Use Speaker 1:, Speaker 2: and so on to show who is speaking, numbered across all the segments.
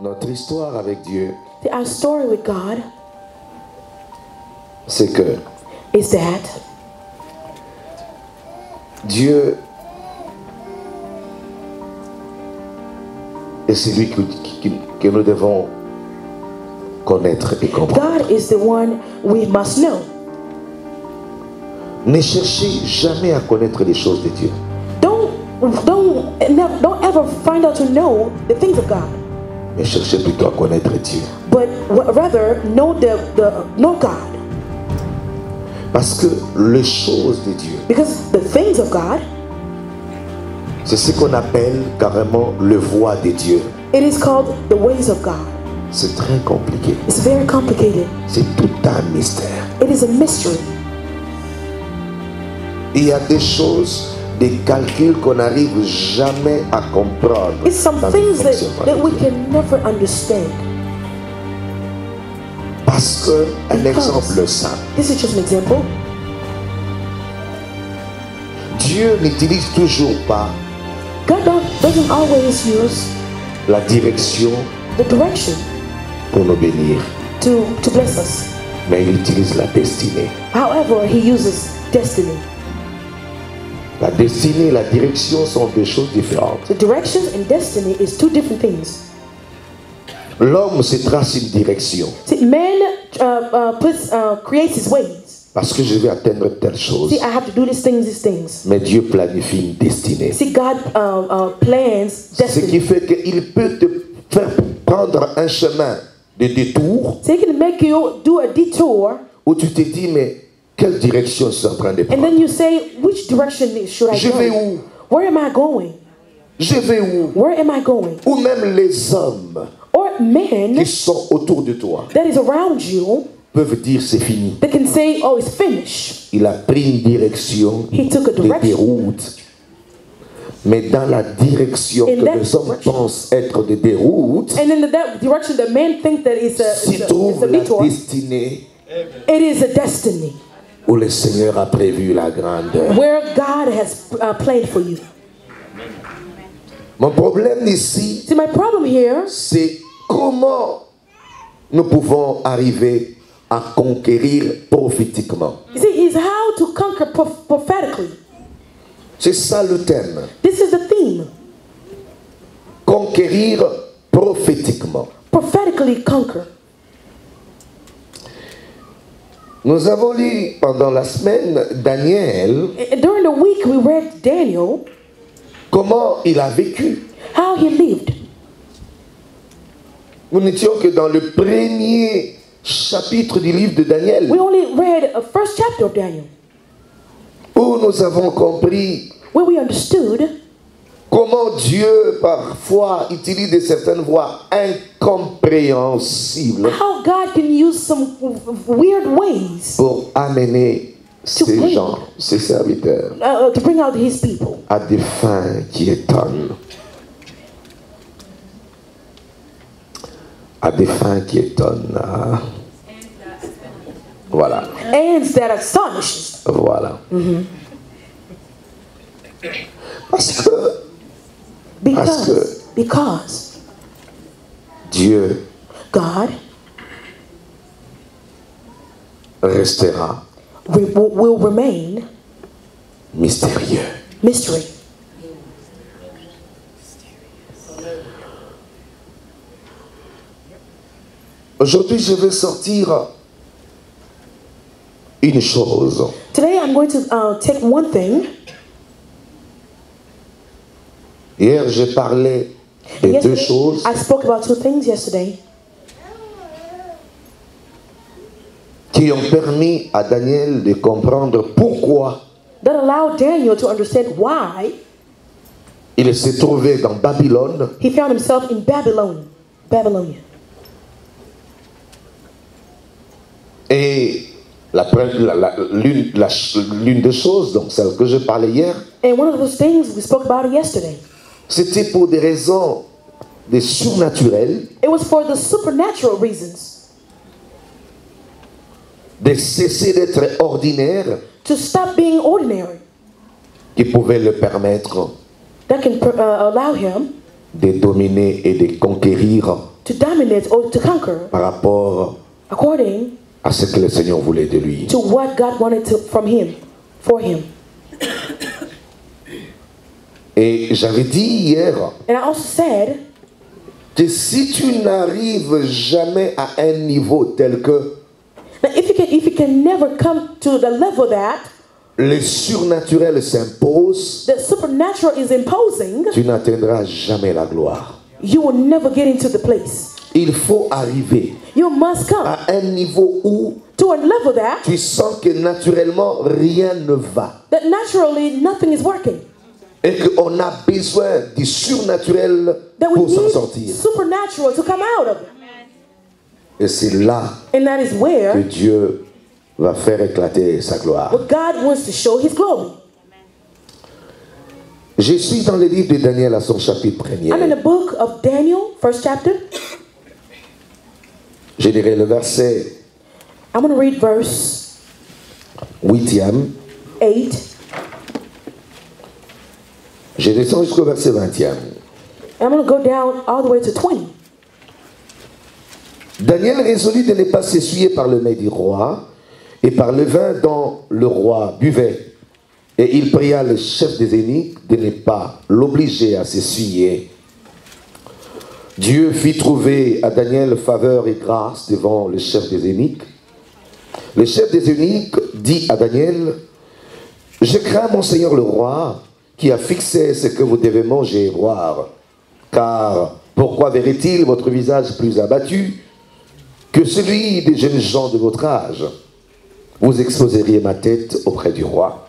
Speaker 1: Notre histoire avec Dieu,
Speaker 2: See, our story with God
Speaker 1: c'est que
Speaker 2: is that
Speaker 1: Dieu est celui que nous devons connaître et comprendre.
Speaker 2: God is the one we must know.
Speaker 1: Ne cherchez jamais à connaître les choses de Dieu.
Speaker 2: Don't ever find out to know the things of God,
Speaker 1: Mais cherchez plutôt à connaître Dieu.
Speaker 2: but rather know know God.
Speaker 1: Parce que les choses de Dieu,
Speaker 2: Because the things of God,
Speaker 1: c'est ce qu'on appelle carrément le voie de Dieu.
Speaker 2: it is called the ways of God.
Speaker 1: C'est très compliqué.
Speaker 2: It's very complicated.
Speaker 1: C'est tout un mystère.
Speaker 2: It is a mystery.
Speaker 1: Il y a des choses, des calculs qu'on n'arrive jamais à comprendre.
Speaker 2: It's some
Speaker 1: dans le
Speaker 2: things
Speaker 1: fonctionnement
Speaker 2: that
Speaker 1: de
Speaker 2: we
Speaker 1: Dieu.
Speaker 2: can never understand.
Speaker 1: Parce que, un
Speaker 2: Because-
Speaker 1: exemple simple,
Speaker 2: This is just an example.
Speaker 1: Dieu n'utilise toujours pas
Speaker 2: God doesn't always use
Speaker 1: la direction
Speaker 2: the direction
Speaker 1: pour nous bénir,
Speaker 2: to bless us.
Speaker 1: mais il utilise la destinée.
Speaker 2: However, He uses destiny.
Speaker 1: La destinée et la direction sont deux choses différentes.
Speaker 2: The direction and destiny is two different things.
Speaker 1: L'homme se trace une direction
Speaker 2: See, man creates his ways.
Speaker 1: parce que je vais atteindre telle chose,
Speaker 2: See, I have to do these things.
Speaker 1: mais Dieu planifie une destinée.
Speaker 2: See, God plans
Speaker 1: Ce qui
Speaker 2: destiny.
Speaker 1: fait qu'il peut te faire prendre un chemin de détour
Speaker 2: So He can make you do a detour,
Speaker 1: où tu te dis, mais quelle direction je suis en train de
Speaker 2: and
Speaker 1: prendre?
Speaker 2: then you say, which direction should I
Speaker 1: Je vais
Speaker 2: go?
Speaker 1: où?
Speaker 2: Where am I going?
Speaker 1: Je vais où?
Speaker 2: Where am I going?
Speaker 1: Ou même les hommes
Speaker 2: Or men
Speaker 1: qui sont autour de toi
Speaker 2: that is around you
Speaker 1: peuvent dire c'est fini.
Speaker 2: that can say, oh, it's finished.
Speaker 1: Il a pris une direction
Speaker 2: He took a
Speaker 1: de
Speaker 2: direction.
Speaker 1: déroute. Mais dans la direction
Speaker 2: In
Speaker 1: que
Speaker 2: that
Speaker 1: les hommes
Speaker 2: direction.
Speaker 1: pensent être de déroute,
Speaker 2: And in that direction, the man thinks that
Speaker 1: s'y
Speaker 2: it's a
Speaker 1: trouve la
Speaker 2: detour.
Speaker 1: destinée
Speaker 2: It is a destiny
Speaker 1: où le Seigneur a prévu la grandeur.
Speaker 2: where God has planned for you.
Speaker 1: Mon problème ici,
Speaker 2: See, my problem here
Speaker 1: c'est comment nous pouvons arriver à conquérir prophétiquement.
Speaker 2: is how to conquer prophetically.
Speaker 1: C'est ça le thème.
Speaker 2: This is the theme.
Speaker 1: Conquérir prophétiquement.
Speaker 2: Prophetically conquer.
Speaker 1: Nous avons lu pendant la semaine Daniel,
Speaker 2: And during the week, we read Daniel,
Speaker 1: comment il a vécu.
Speaker 2: how he lived.
Speaker 1: Nous n'étions que dans le premier chapitre du livre de Daniel,
Speaker 2: We only read a first chapter of Daniel,
Speaker 1: où nous avons compris
Speaker 2: where we understood
Speaker 1: comment Dieu parfois utilise de certaines voies incompréhensibles
Speaker 2: how God can use some weird ways
Speaker 1: pour amener ces gens, ces serviteurs,
Speaker 2: to bring out His people
Speaker 1: à des fins qui étonnent. À des fins qui étonnent. Ah. Voilà.
Speaker 2: and that astonishes.
Speaker 1: Voilà. Parce que
Speaker 2: Because
Speaker 1: Dieu
Speaker 2: God
Speaker 1: restera
Speaker 2: will remain
Speaker 1: mystérieux.
Speaker 2: mystery.
Speaker 1: Aujourd'hui, je vais sortir une chose.
Speaker 2: Today I'm going to take one thing.
Speaker 1: Hier, j'ai parlé de deux
Speaker 2: Yesterday,
Speaker 1: choses
Speaker 2: I spoke about two things yesterday
Speaker 1: qui ont permis à Daniel de comprendre pourquoi
Speaker 2: that allowed Daniel to understand why
Speaker 1: il s'est trouvé dans Babylone
Speaker 2: he found himself in Babylonia.
Speaker 1: et l'une des choses, donc celle que je parlais hier,
Speaker 2: And one of those things we spoke about yesterday.
Speaker 1: c'était pour des raisons des surnaturelles,
Speaker 2: It was for the supernatural reasons,
Speaker 1: de cesser d'être ordinaire,
Speaker 2: to stop being ordinary,
Speaker 1: qui pouvaient le permettre
Speaker 2: that can allow him
Speaker 1: de dominer et de conquérir
Speaker 2: to dominate or to conquer
Speaker 1: par rapport
Speaker 2: according
Speaker 1: à ce que le Seigneur voulait de lui.
Speaker 2: to what God wanted from him, for him.
Speaker 1: Et j'avais dit hier
Speaker 2: And I also said
Speaker 1: que si tu n'arrives jamais à un niveau tel que
Speaker 2: that if you can never come to the level that
Speaker 1: le surnaturel s'impose,
Speaker 2: the supernatural is imposing,
Speaker 1: tu n'atteindras jamais la gloire.
Speaker 2: you will never get into the place.
Speaker 1: Il faut arriver
Speaker 2: You must come
Speaker 1: à un niveau où
Speaker 2: to a level that
Speaker 1: tu sens que naturellement rien ne va
Speaker 2: naturally nothing is working.
Speaker 1: et qu'on a besoin du surnaturel
Speaker 2: That we
Speaker 1: pour s'en
Speaker 2: need
Speaker 1: sortir.
Speaker 2: supernatural to come out of it.
Speaker 1: Et c'est là
Speaker 2: And that is
Speaker 1: que
Speaker 2: where
Speaker 1: Dieu va faire éclater sa gloire.
Speaker 2: what God wants to show his glory.
Speaker 1: Je suis dans le livre de Daniel à son chapitre
Speaker 2: I'm in
Speaker 1: 1er.
Speaker 2: the book of Daniel, first chapter.
Speaker 1: Je dirais le verset
Speaker 2: I'm going to read verse
Speaker 1: 8e.
Speaker 2: 8.
Speaker 1: Je descends jusqu'au verset 20e.
Speaker 2: I'm going to go down all the way to 20.
Speaker 1: Daniel résolut de ne pas s'essuyer par le mets du roi et par le vin dont le roi buvait. Et il pria le chef des eunuques de ne pas l'obliger à s'essuyer. Dieu fit trouver à Daniel faveur et grâce devant le chef des eunuques. Le chef des eunuques dit à Daniel: je crains mon Seigneur le roi, qui a fixé ce que vous devez manger et boire. Car pourquoi verrait-il votre visage plus abattu que celui des jeunes gens de votre âge? Vous exposeriez ma tête auprès du roi.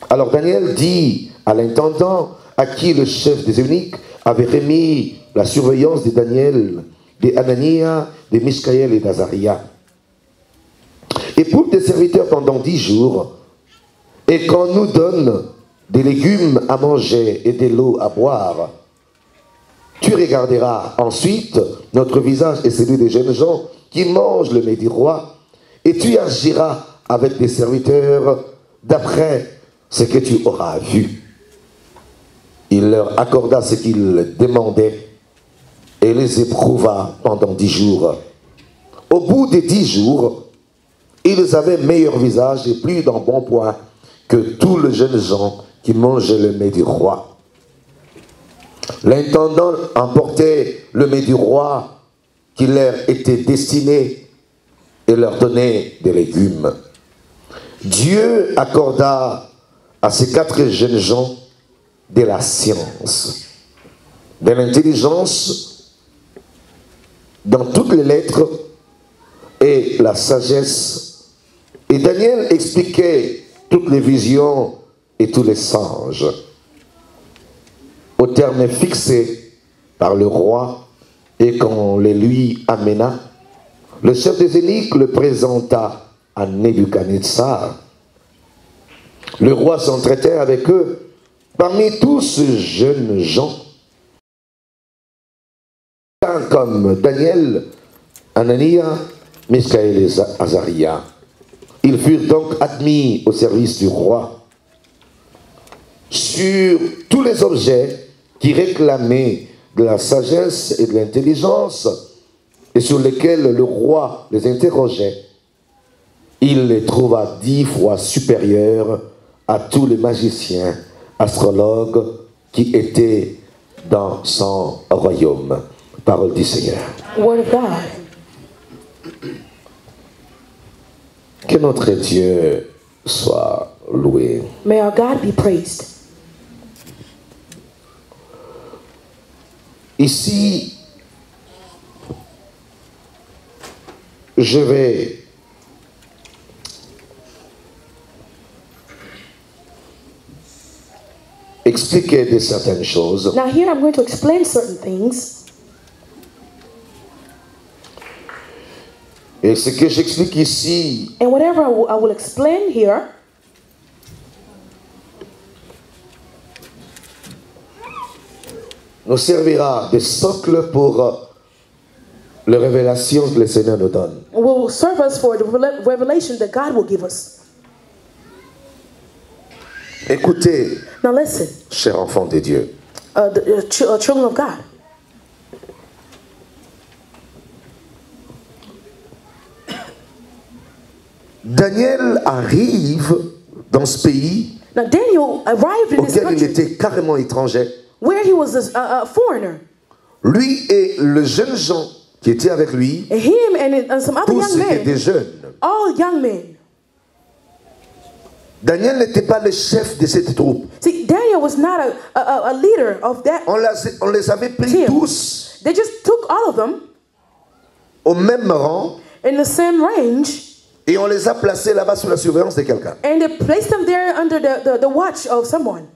Speaker 1: Alors Daniel dit à l'intendant, à qui le chef des eunuques avait remis la surveillance de Daniel, de Anania, de Miscaël et d'Azaria: et pour tes serviteurs pendant 10 jours, et qu'on nous donne des légumes à manger et de l'eau à boire, tu regarderas ensuite notre visage et celui des jeunes gens qui mangent le mets du roi, et tu agiras avec tes serviteurs d'après ce que tu auras vu. Il leur accorda ce qu'ils demandaient et les éprouva pendant 10 jours. Au bout des 10 jours, ils avaient meilleur visage et plus d'embonpoint que tous les jeunes gens qui mangeaient le mets du roi. L'intendant emportait le mets du roi qui leur était destiné et leur donnait des légumes. Dieu accorda à ces 4 jeunes gens de la science, de l'intelligence dans toutes les lettres et la sagesse. Et Daniel expliquait toutes les visions et tous les songes au terme fixé par le roi, et qu'on les lui amena, le chef des eunuques le présenta à Nebuchadnezzar. Le roi s'entretenait avec eux. Parmi tous ces jeunes gens, comme Daniel, Anania, Miscaël et Azaria, ils furent donc admis au service du roi. Sur tous les objets qui réclamaient de la sagesse et de l'intelligence et sur lesquels le roi les interrogeait, il les trouva 10 fois supérieurs à tous les magiciens, astrologues qui étaient dans son royaume. Parole du Seigneur.
Speaker 2: Word of God.
Speaker 1: Que notre Dieu soit loué.
Speaker 2: May our God be praised.
Speaker 1: Ici, je vais expliquer de certaines choses.
Speaker 2: Now here I'm going to explain certain things.
Speaker 1: Et ce que j'explique ici
Speaker 2: And whatever I will explain here
Speaker 1: nous servira de socle pour les révélations que le Seigneur nous donne.
Speaker 2: will serve us for the revelation that God will give us.
Speaker 1: Écoutez,
Speaker 2: Now listen,
Speaker 1: chers enfants de Dieu,
Speaker 2: the children of God.
Speaker 1: Daniel arrive dans ce pays
Speaker 2: Now Daniel arrived in this
Speaker 1: auquel il
Speaker 2: country
Speaker 1: était carrément étranger.
Speaker 2: where he was a foreigner.
Speaker 1: Lui et le jeune Jean qui était avec lui,
Speaker 2: And him and some other
Speaker 1: tous
Speaker 2: young
Speaker 1: étaient
Speaker 2: men,
Speaker 1: des jeunes.
Speaker 2: all young men.
Speaker 1: Daniel n'était pas le chef de cette troupe.
Speaker 2: See, Daniel was not a leader of that.
Speaker 1: On les avait pris
Speaker 2: Team.
Speaker 1: tous
Speaker 2: They just took all of them
Speaker 1: au même rang
Speaker 2: in the same range
Speaker 1: et on les a placés là-bas sous la surveillance de quelqu'un.
Speaker 2: and they placed them there under the watch of someone.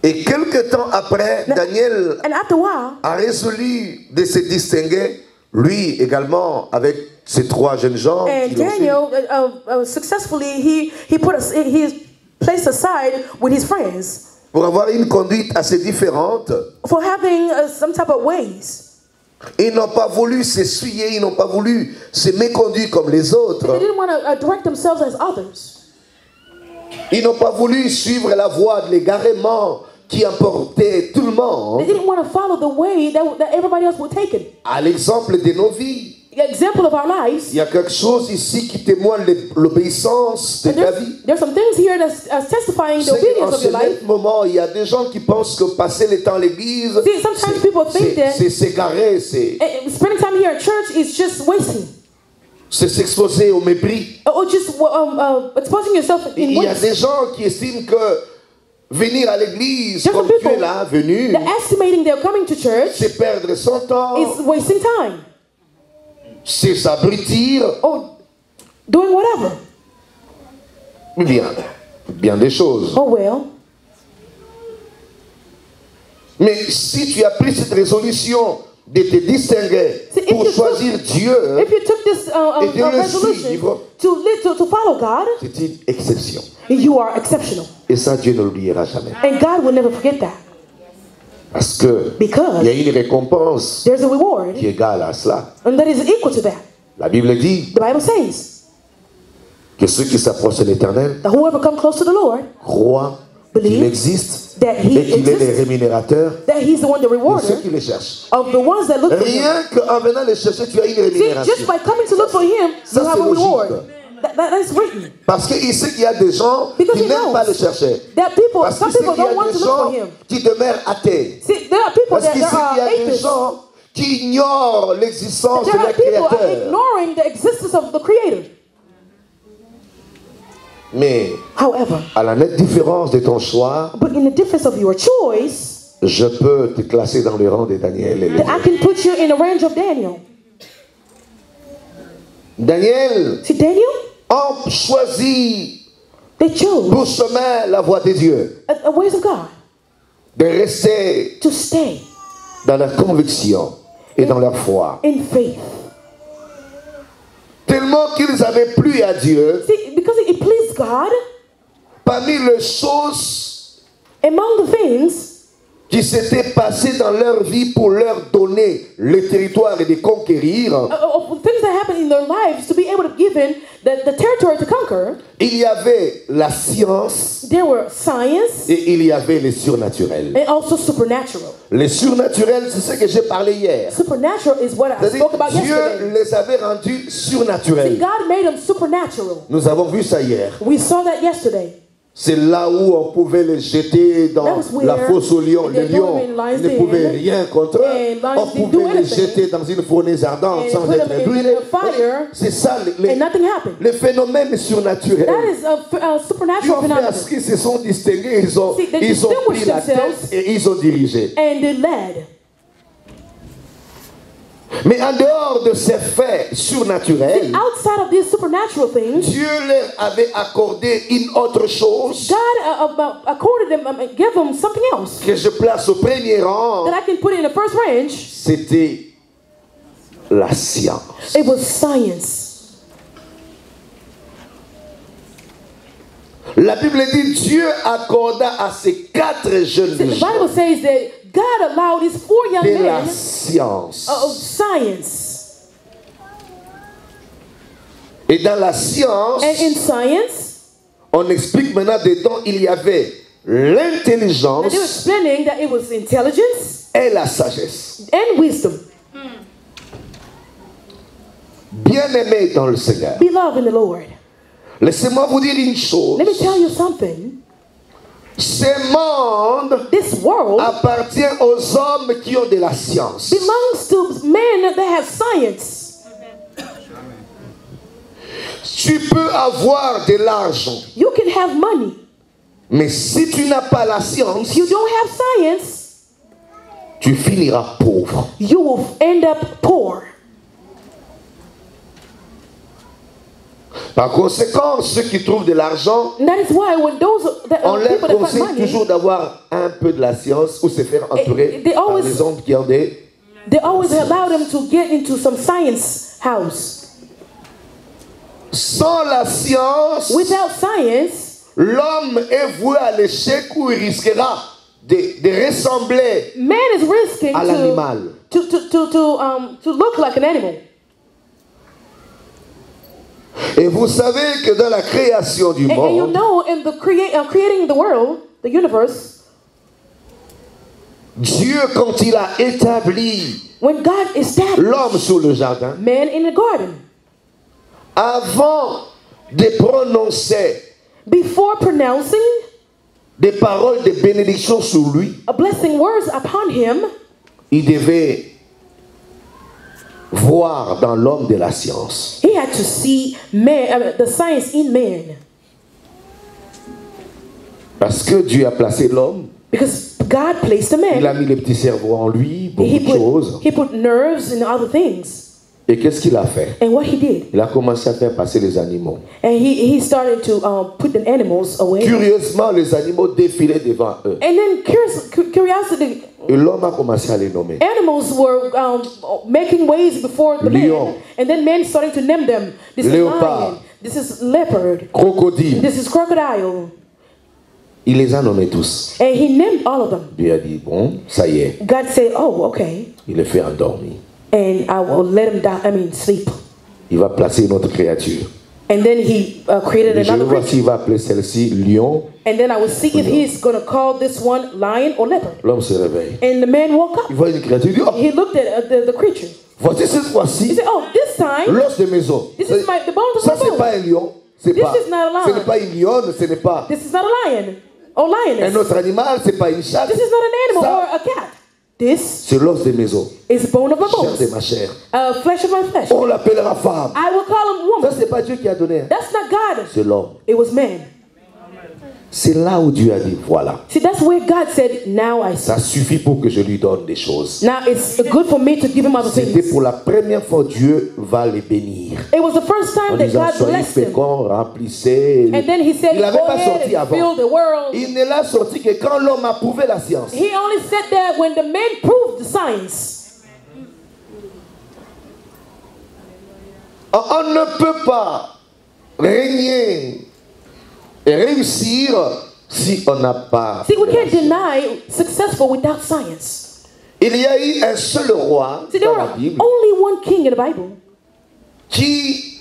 Speaker 1: Et quelque temps après, Daniel
Speaker 2: And after a while,
Speaker 1: a résolu de se distinguer, lui également, avec ces trois jeunes gens.
Speaker 2: and
Speaker 1: qui l'ont suivi.
Speaker 2: Daniel successfully he placed aside with his friends
Speaker 1: Pour avoir une conduite assez différente,
Speaker 2: for having some type of ways.
Speaker 1: ils n'ont pas voulu s'essuyer, ils n'ont pas voulu se méconduire comme les
Speaker 2: They
Speaker 1: autres.
Speaker 2: didn't want to direct themselves as others.
Speaker 1: Ils n'ont pas voulu suivre la voie de l'égarement qui emportait tout le
Speaker 2: They
Speaker 1: monde.
Speaker 2: didn't want to follow the way that everybody else was taking.
Speaker 1: À l'exemple de nos vies,
Speaker 2: Example of our lives.
Speaker 1: il y a quelque chose ici qui témoigne l'obéissance de
Speaker 2: And
Speaker 1: ta vie.
Speaker 2: there's some things here that's testifying the
Speaker 1: C'est qu'en
Speaker 2: obedience of
Speaker 1: ce
Speaker 2: your life.
Speaker 1: même moment, il y a des gens qui pensent que passer le temps à l'église,
Speaker 2: See, sometimes people think that
Speaker 1: c'est s'égarer, c'est
Speaker 2: spending time here at church is just wasting,
Speaker 1: s'exposer au mépris.
Speaker 2: or just exposing yourself in
Speaker 1: Il y a
Speaker 2: waste.
Speaker 1: des gens qui estiment que venir à l'église,
Speaker 2: There's
Speaker 1: comme
Speaker 2: some
Speaker 1: tu es
Speaker 2: people
Speaker 1: là, venu,
Speaker 2: that estimating they're coming to church
Speaker 1: c'est perdre son temps,
Speaker 2: is wasting time
Speaker 1: c'est s'abrutir.
Speaker 2: or doing whatever.
Speaker 1: Bien des choses.
Speaker 2: Oh well.
Speaker 1: Mais si tu as pris cette résolution de te distinguer
Speaker 2: See, if
Speaker 1: pour
Speaker 2: you
Speaker 1: choisir Dieu,
Speaker 2: If you took this
Speaker 1: Et de le
Speaker 2: resolution
Speaker 1: suivre.
Speaker 2: to follow God,
Speaker 1: c'est une exception.
Speaker 2: you are exceptional,
Speaker 1: Et ça, Dieu ne l'oubliera jamais.
Speaker 2: and God will never forget that
Speaker 1: Parce que
Speaker 2: because
Speaker 1: il y a une récompense
Speaker 2: there's a reward,
Speaker 1: qui est égale à cela.
Speaker 2: and that is equal to that.
Speaker 1: La Bible dit
Speaker 2: The Bible says
Speaker 1: que ceux qui s'approchent de l'Éternel
Speaker 2: that whoever comes close to the Lord,
Speaker 1: croient qu'il
Speaker 2: Believe
Speaker 1: existe
Speaker 2: that He
Speaker 1: et qu'il est le
Speaker 2: exists,
Speaker 1: rémunérateur
Speaker 2: that He's the one, the
Speaker 1: de ceux
Speaker 2: rewarder
Speaker 1: qui le cherchent.
Speaker 2: of the ones that look for Him.
Speaker 1: Rien qu'en venant le chercher, tu as une
Speaker 2: See,
Speaker 1: rémunération.
Speaker 2: just by coming to look for Him,
Speaker 1: Ça,
Speaker 2: you have
Speaker 1: c'est
Speaker 2: a reward.
Speaker 1: logique.
Speaker 2: That's written.
Speaker 1: Parce qu'il sait qu'il y a des gens
Speaker 2: Because
Speaker 1: qui
Speaker 2: he
Speaker 1: n'aiment
Speaker 2: knows
Speaker 1: pas le chercher.
Speaker 2: That people,
Speaker 1: Parce
Speaker 2: some
Speaker 1: qu'il sait
Speaker 2: people
Speaker 1: qu'il y
Speaker 2: don't
Speaker 1: a
Speaker 2: want
Speaker 1: des
Speaker 2: to look for
Speaker 1: gens
Speaker 2: Him.
Speaker 1: qui demeurent athées.
Speaker 2: See, there are people
Speaker 1: Parce
Speaker 2: that
Speaker 1: qu'il sait qu'il y
Speaker 2: are
Speaker 1: a des
Speaker 2: atheists.
Speaker 1: gens qui ignorent l'existence de
Speaker 2: There are
Speaker 1: leur
Speaker 2: people are
Speaker 1: Créateur.
Speaker 2: ignoring the existence of the Creator.
Speaker 1: Mais
Speaker 2: However,
Speaker 1: à la nette différence de ton choix,
Speaker 2: but in the difference of your choice,
Speaker 1: je peux te classer dans le rang de Daniel et les
Speaker 2: I can put you in the range of Daniel.
Speaker 1: Daniel
Speaker 2: See, Daniel,
Speaker 1: a choisi
Speaker 2: they chose
Speaker 1: pour chemin la voie de Dieu,
Speaker 2: a ways of God
Speaker 1: de rester
Speaker 2: to stay
Speaker 1: dans leur conviction et dans leur foi.
Speaker 2: in faith.
Speaker 1: Tellement qu'ils avaient plu à Dieu,
Speaker 2: See, because it pleased God,
Speaker 1: parmi les choses
Speaker 2: among the things
Speaker 1: qui s'étaient passées dans leur vie pour leur donner le territoire et de conquérir,
Speaker 2: of things that happened in their lives to be able to give in the territory to conquer,
Speaker 1: il y avait la science
Speaker 2: there were science
Speaker 1: et il y avait le surnaturel.
Speaker 2: and also supernatural.
Speaker 1: Le surnaturel, c'est ce que j'ai parlé hier.
Speaker 2: Supernatural is what I
Speaker 1: C'est-à-dire,
Speaker 2: spoke about
Speaker 1: Dieu
Speaker 2: yesterday.
Speaker 1: les avait rendus surnaturels.
Speaker 2: God made them supernatural.
Speaker 1: Nous avons vu ça hier.
Speaker 2: We saw that yesterday.
Speaker 1: C'est là où on pouvait les jeter dans
Speaker 2: That was where
Speaker 1: la fosse au lion.
Speaker 2: they
Speaker 1: Le
Speaker 2: threw
Speaker 1: lion
Speaker 2: them in lions'
Speaker 1: ne
Speaker 2: den.
Speaker 1: pouvait rien contre eux.
Speaker 2: And lions
Speaker 1: On
Speaker 2: didn't do
Speaker 1: pouvait les
Speaker 2: anything.
Speaker 1: jeter dans une fournaise ardente
Speaker 2: And
Speaker 1: sans
Speaker 2: put
Speaker 1: être
Speaker 2: them in
Speaker 1: brûlés.
Speaker 2: a fire,
Speaker 1: C'est ça,
Speaker 2: and nothing happened.
Speaker 1: le phénomène surnaturel.
Speaker 2: That is a
Speaker 1: Qui
Speaker 2: supernatural
Speaker 1: ont fait à
Speaker 2: phenomenon.
Speaker 1: ce qu'ils se sont distingués, ils ont
Speaker 2: See, they
Speaker 1: pris
Speaker 2: distinguished
Speaker 1: la tête
Speaker 2: themselves.
Speaker 1: et ils ont dirigé.
Speaker 2: And they led.
Speaker 1: Mais en dehors de ces faits surnaturels,
Speaker 2: Outside of these supernatural things,
Speaker 1: Dieu leur avait accordé une autre chose
Speaker 2: God accorded them, gave them something else
Speaker 1: que je place au premier rang.
Speaker 2: that I can put in the first range.
Speaker 1: C'était la science.
Speaker 2: It was science.
Speaker 1: La Bible dit Dieu accorda à ces quatre jeunes
Speaker 2: The
Speaker 1: gens
Speaker 2: Bible says that God allowed these four young
Speaker 1: de la
Speaker 2: men
Speaker 1: science.
Speaker 2: of science.
Speaker 1: Et dans la science,
Speaker 2: And in science,
Speaker 1: on explique maintenant dedans, il y avait
Speaker 2: they were
Speaker 1: l'intelligence
Speaker 2: explaining that it was intelligence
Speaker 1: et la sagesse.
Speaker 2: and wisdom.
Speaker 1: Bien-aimés dans le Seigneur,
Speaker 2: Beloved in the Lord.
Speaker 1: Laissez-moi vous dire une chose.
Speaker 2: Let me tell you something.
Speaker 1: Ce monde
Speaker 2: This world
Speaker 1: appartient aux hommes qui ont de la science.
Speaker 2: belongs to men that have science.
Speaker 1: Tu peux avoir de l'argent,
Speaker 2: You can have money.
Speaker 1: mais si tu n'as pas la science,
Speaker 2: If you don't have science,
Speaker 1: tu finiras pauvre.
Speaker 2: you will end up poor.
Speaker 1: Par conséquent, ceux qui trouvent de l'argent,
Speaker 2: And that is why when those that,
Speaker 1: on leur
Speaker 2: people that find
Speaker 1: conseille
Speaker 2: money,
Speaker 1: toujours d'avoir un peu de la science ou se faire entourer
Speaker 2: they
Speaker 1: par
Speaker 2: always-
Speaker 1: des hommes qui ont des...
Speaker 2: they always allow them to get into some science house.
Speaker 1: Sans la science,
Speaker 2: Without science,
Speaker 1: l'homme est voué à l'échec où il risquera de ressembler
Speaker 2: man is risking
Speaker 1: à l'animal.
Speaker 2: to look like an animal.
Speaker 1: Et vous savez que dans la création du
Speaker 2: And you
Speaker 1: monde,
Speaker 2: know, in the creating the world, the universe,
Speaker 1: Dieu, quand il a établi
Speaker 2: when God established
Speaker 1: l'homme sur le jardin,
Speaker 2: man in the garden,
Speaker 1: avant de prononcer
Speaker 2: before pronouncing
Speaker 1: des paroles de bénédiction sur lui,
Speaker 2: a blessing words upon him,
Speaker 1: il devait voir dans l'homme de la science.
Speaker 2: he had to see man, the science in man,
Speaker 1: Parce que Dieu a placé l'homme,
Speaker 2: because God placed a
Speaker 1: il a
Speaker 2: man.
Speaker 1: mis les petits cerveaux en lui, beaucoup
Speaker 2: He
Speaker 1: de choses.
Speaker 2: put nerves and other things.
Speaker 1: Et qu'est-ce qu'il a fait?
Speaker 2: And what he did,
Speaker 1: Il a commencé à faire passer les animaux.
Speaker 2: and he started to put the animals away.
Speaker 1: Curieusement, les animaux défilaient devant eux.
Speaker 2: And then curiosity,
Speaker 1: Et l'homme a commencé à les nommer.
Speaker 2: animals were making ways before the
Speaker 1: Lion.
Speaker 2: man, and then men starting to name them. This
Speaker 1: Léopard.
Speaker 2: is lion. This is leopard.
Speaker 1: Crocodile.
Speaker 2: This is crocodile.
Speaker 1: Il les a nommés tous.
Speaker 2: And he named all of them.
Speaker 1: Dieu a dit, bon, ça y est,
Speaker 2: God said, "Oh, okay,"
Speaker 1: il les fait endormir.
Speaker 2: and I will let him die. I mean, sleep.
Speaker 1: Il va placer une autre créature.
Speaker 2: And then he created
Speaker 1: Et je vais
Speaker 2: another
Speaker 1: voir
Speaker 2: creature.
Speaker 1: s'il va appeler celle-ci lion.
Speaker 2: And then I will see if he's going to call this one lion or leopard.
Speaker 1: L'homme se réveille.
Speaker 2: And the man woke
Speaker 1: Il
Speaker 2: up.
Speaker 1: voit une créature, il dit, oh,
Speaker 2: He looked at the creature.
Speaker 1: voici cette
Speaker 2: He
Speaker 1: fois-ci
Speaker 2: said, "Oh, this time,
Speaker 1: l'os de maison.
Speaker 2: this is the bones of
Speaker 1: Ça,
Speaker 2: my
Speaker 1: c'est
Speaker 2: bone.
Speaker 1: pas un lion. C'est
Speaker 2: This
Speaker 1: pas.
Speaker 2: is not a lion.
Speaker 1: Ce n'est pas une lionne, ce n'est pas
Speaker 2: This is not a lion or
Speaker 1: un
Speaker 2: lioness.
Speaker 1: autre animal, c'est pas une chatte.
Speaker 2: This is not an animal
Speaker 1: Ça,
Speaker 2: or a cat. This
Speaker 1: c'est l'os de maison.
Speaker 2: is bone of my
Speaker 1: Chair de
Speaker 2: bones,
Speaker 1: ma chair.
Speaker 2: flesh of my flesh.
Speaker 1: On l'appellera femme.
Speaker 2: I will call him
Speaker 1: Ça,
Speaker 2: woman.
Speaker 1: c'est pas Dieu qui a donné.
Speaker 2: That's not God.
Speaker 1: C'est l'homme.
Speaker 2: It was man.
Speaker 1: C'est là où Dieu a dit, voilà.
Speaker 2: See, that's where God said, "Now I see."
Speaker 1: Ça suffit pour que je lui donne des choses.
Speaker 2: Now it's good for me to give him other
Speaker 1: C'était
Speaker 2: things.
Speaker 1: pour la première fois Dieu va les bénir.
Speaker 2: It was the first
Speaker 1: En
Speaker 2: time that
Speaker 1: disant,
Speaker 2: God
Speaker 1: soyez
Speaker 2: blessed him.
Speaker 1: féconds, remplissez.
Speaker 2: And then he said,
Speaker 1: Il n'avait
Speaker 2: "Go
Speaker 1: pas
Speaker 2: ahead
Speaker 1: sorti
Speaker 2: and
Speaker 1: avant.
Speaker 2: fill the world."
Speaker 1: Il ne l'a sorti que quand l'homme a prouvé la science.
Speaker 2: He only said that when the man proved the science.
Speaker 1: On ne peut pas régner et réussir si on n'a pas.
Speaker 2: See, we can't deny successful without science.
Speaker 1: Il y a eu un seul roi
Speaker 2: See, there
Speaker 1: dans la
Speaker 2: were
Speaker 1: Bible
Speaker 2: only one king in the Bible
Speaker 1: qui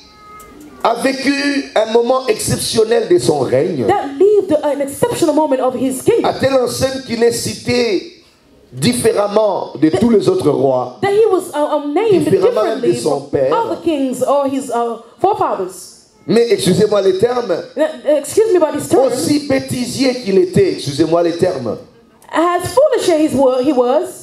Speaker 1: a vécu un moment exceptionnel de son règne,
Speaker 2: that lived an exceptional moment of his kingdom.
Speaker 1: à telle enseigne qu'il est cité différemment de tous les autres rois.
Speaker 2: That he was named
Speaker 1: Différemment même de
Speaker 2: differently
Speaker 1: son
Speaker 2: from
Speaker 1: père.
Speaker 2: all the kings or his forefathers.
Speaker 1: Mais excusez-moi les termes,
Speaker 2: Excuse me about his term.
Speaker 1: aussi bêtisier qu'il était, excusez-moi les termes,
Speaker 2: As foolish as he was,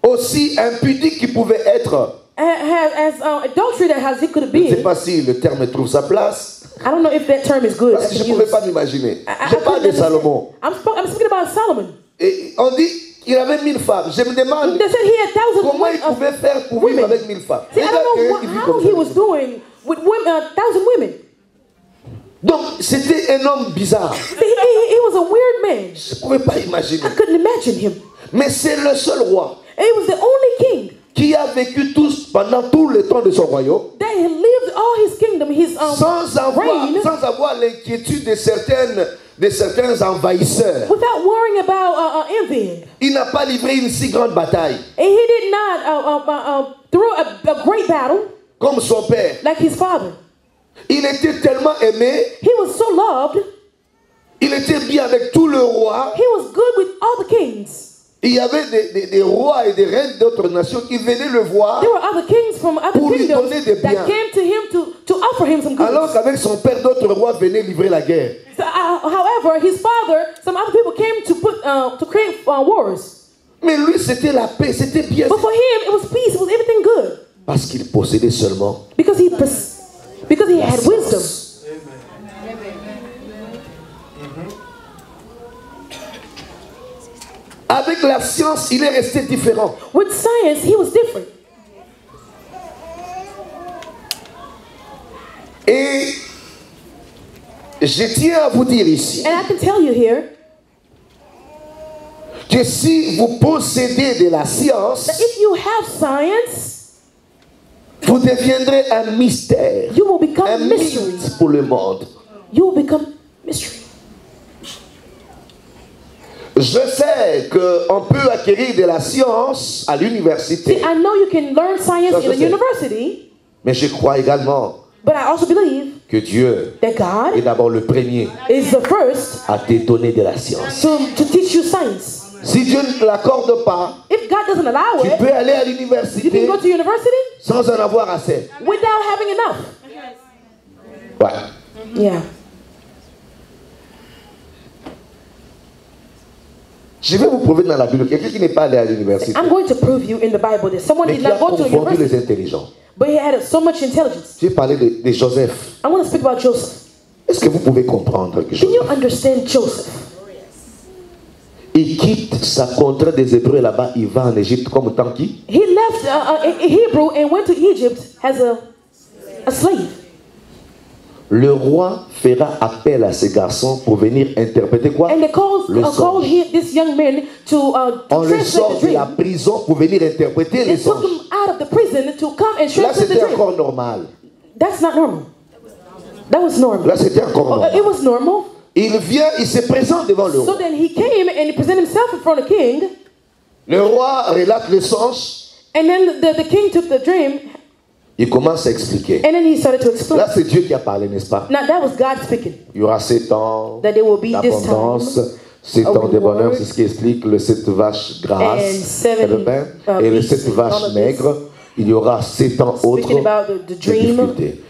Speaker 1: aussi impudique qu'il pouvait être.
Speaker 2: as adultery as he could
Speaker 1: Je ne sais
Speaker 2: be.
Speaker 1: pas si le terme trouve sa place,
Speaker 2: I don't know if that term is good.
Speaker 1: parce que je ne pouvais pas m'imaginer.
Speaker 2: I
Speaker 1: Je parle de
Speaker 2: couldn't
Speaker 1: Salomon.
Speaker 2: understand. I'm speaking about Solomon.
Speaker 1: Et on dit qu'il avait 1000 femmes. Je me demande
Speaker 2: They said he had thousands
Speaker 1: comment il
Speaker 2: of
Speaker 1: pouvait faire pour vivre
Speaker 2: women.
Speaker 1: avec 1000 femmes.
Speaker 2: See, I
Speaker 1: Et
Speaker 2: don't know
Speaker 1: quelqu'un qui vit
Speaker 2: how
Speaker 1: comme
Speaker 2: he
Speaker 1: ça.
Speaker 2: was doing with women, 1,000 women.
Speaker 1: Donc c'était un homme bizarre.
Speaker 2: See, he was a weird man.
Speaker 1: Je ne pouvais pas imaginer.
Speaker 2: I couldn't imagine him.
Speaker 1: Mais c'est le seul roi
Speaker 2: And he was the only king
Speaker 1: qui a vécu pendant tout le temps de son royaume
Speaker 2: that had lived all his kingdom, his reign,
Speaker 1: sans avoir l'inquiétude de certains envahisseurs.
Speaker 2: without worrying about envying.
Speaker 1: Il n'a pas livré une si grande bataille
Speaker 2: And he did not throw a great battle
Speaker 1: comme son père.
Speaker 2: like his father.
Speaker 1: Il était tellement aimé,
Speaker 2: He was so loved.
Speaker 1: il était bien avec tout le roi.
Speaker 2: He was good with all the kings.
Speaker 1: Il y avait des rois et des reines d'autres nations qui venaient le voir
Speaker 2: There were other kings from other
Speaker 1: pour lui
Speaker 2: kingdoms
Speaker 1: donner des biens.
Speaker 2: that came to him to offer him some goods.
Speaker 1: Alors qu'avec son père, d'autres rois venaient livrer la guerre.
Speaker 2: So, however, his father, some other people came to create wars.
Speaker 1: Mais lui, c'était la paix, c'était bien.
Speaker 2: But for him, it was peace. It was everything good.
Speaker 1: Parce qu'il possédait seulement.
Speaker 2: Because he had wisdom.
Speaker 1: Avec la science, il est resté différent.
Speaker 2: With science, he was different.
Speaker 1: Et je tiens à vous dire ici
Speaker 2: And I can tell you here
Speaker 1: que si vous possédez de la science,
Speaker 2: that if you have science,
Speaker 1: vous deviendrez un mystère,
Speaker 2: you will become
Speaker 1: un
Speaker 2: mystery.
Speaker 1: mythe pour le monde.
Speaker 2: You will become mystery.
Speaker 1: Je sais qu'on peut acquérir de la science à l'université,
Speaker 2: See, I know you can learn science
Speaker 1: Ça, je
Speaker 2: in a
Speaker 1: sais.
Speaker 2: university,
Speaker 1: mais je crois également
Speaker 2: but I also believe
Speaker 1: que Dieu
Speaker 2: that
Speaker 1: est
Speaker 2: God
Speaker 1: d'abord le premier
Speaker 2: is the first
Speaker 1: à te donner de la science.
Speaker 2: to teach you science.
Speaker 1: Si Dieu ne te l'accorde pas,
Speaker 2: If God doesn't allow
Speaker 1: tu
Speaker 2: it,
Speaker 1: peux aller à
Speaker 2: you
Speaker 1: l'université
Speaker 2: can go to university
Speaker 1: sans en avoir assez.
Speaker 2: without having enough.
Speaker 1: Ouais.
Speaker 2: Yeah.
Speaker 1: Je vais vous prouver dans la Bible quelqu'un qui n'est pas allé à l'université,
Speaker 2: I'm going to prove you in the Bible that someone
Speaker 1: mais
Speaker 2: did
Speaker 1: qui a
Speaker 2: not go to a
Speaker 1: confondu les
Speaker 2: university,
Speaker 1: intelligents.
Speaker 2: but he had so much intelligence.
Speaker 1: J'ai parlé de Joseph.
Speaker 2: I want to speak about Joseph.
Speaker 1: Est-ce que vous pouvez comprendre que
Speaker 2: Can you
Speaker 1: Joseph,
Speaker 2: understand Joseph?
Speaker 1: il quitte sa contrée des Hébreux là-bas, il va en Égypte comme tant qui?
Speaker 2: He left Hebrew and went to Egypt as a slave.
Speaker 1: Le roi fera appel à ces garçons pour venir interpréter quoi?
Speaker 2: And they called
Speaker 1: Le songe.
Speaker 2: this young man to
Speaker 1: On le sort
Speaker 2: translate the
Speaker 1: de la
Speaker 2: dream.
Speaker 1: prison pour venir interpréter
Speaker 2: They
Speaker 1: les
Speaker 2: took
Speaker 1: songes.
Speaker 2: him out of the prison to come and
Speaker 1: Là,
Speaker 2: translate the
Speaker 1: c'était
Speaker 2: dream.
Speaker 1: encore normal.
Speaker 2: That's not normal. That was normal.
Speaker 1: Là, c'était encore normal.
Speaker 2: It was normal.
Speaker 1: Il vient, il se présente devant le
Speaker 2: So
Speaker 1: roi.
Speaker 2: then he came and he presented himself in front of the king.
Speaker 1: Le roi relate le songe.
Speaker 2: And then the king took the dream
Speaker 1: Il commence à expliquer.
Speaker 2: and then he started to explain.
Speaker 1: Là, c'est Dieu qui a parlé, n'est-ce pas?
Speaker 2: Now that was God speaking.
Speaker 1: Il y aura 7 ans
Speaker 2: That there will be this
Speaker 1: d'abondance,
Speaker 2: time
Speaker 1: 7
Speaker 2: of
Speaker 1: ans de bonheur,
Speaker 2: reward,
Speaker 1: c'est ce qui explique le 7 vaches
Speaker 2: and
Speaker 1: grasses,
Speaker 2: 7
Speaker 1: le pain, et les 7
Speaker 2: beasts, all
Speaker 1: vaches
Speaker 2: of this.
Speaker 1: maigres. Il y aura 7 ans autres
Speaker 2: Speaking about the
Speaker 1: de
Speaker 2: dream.
Speaker 1: difficultés.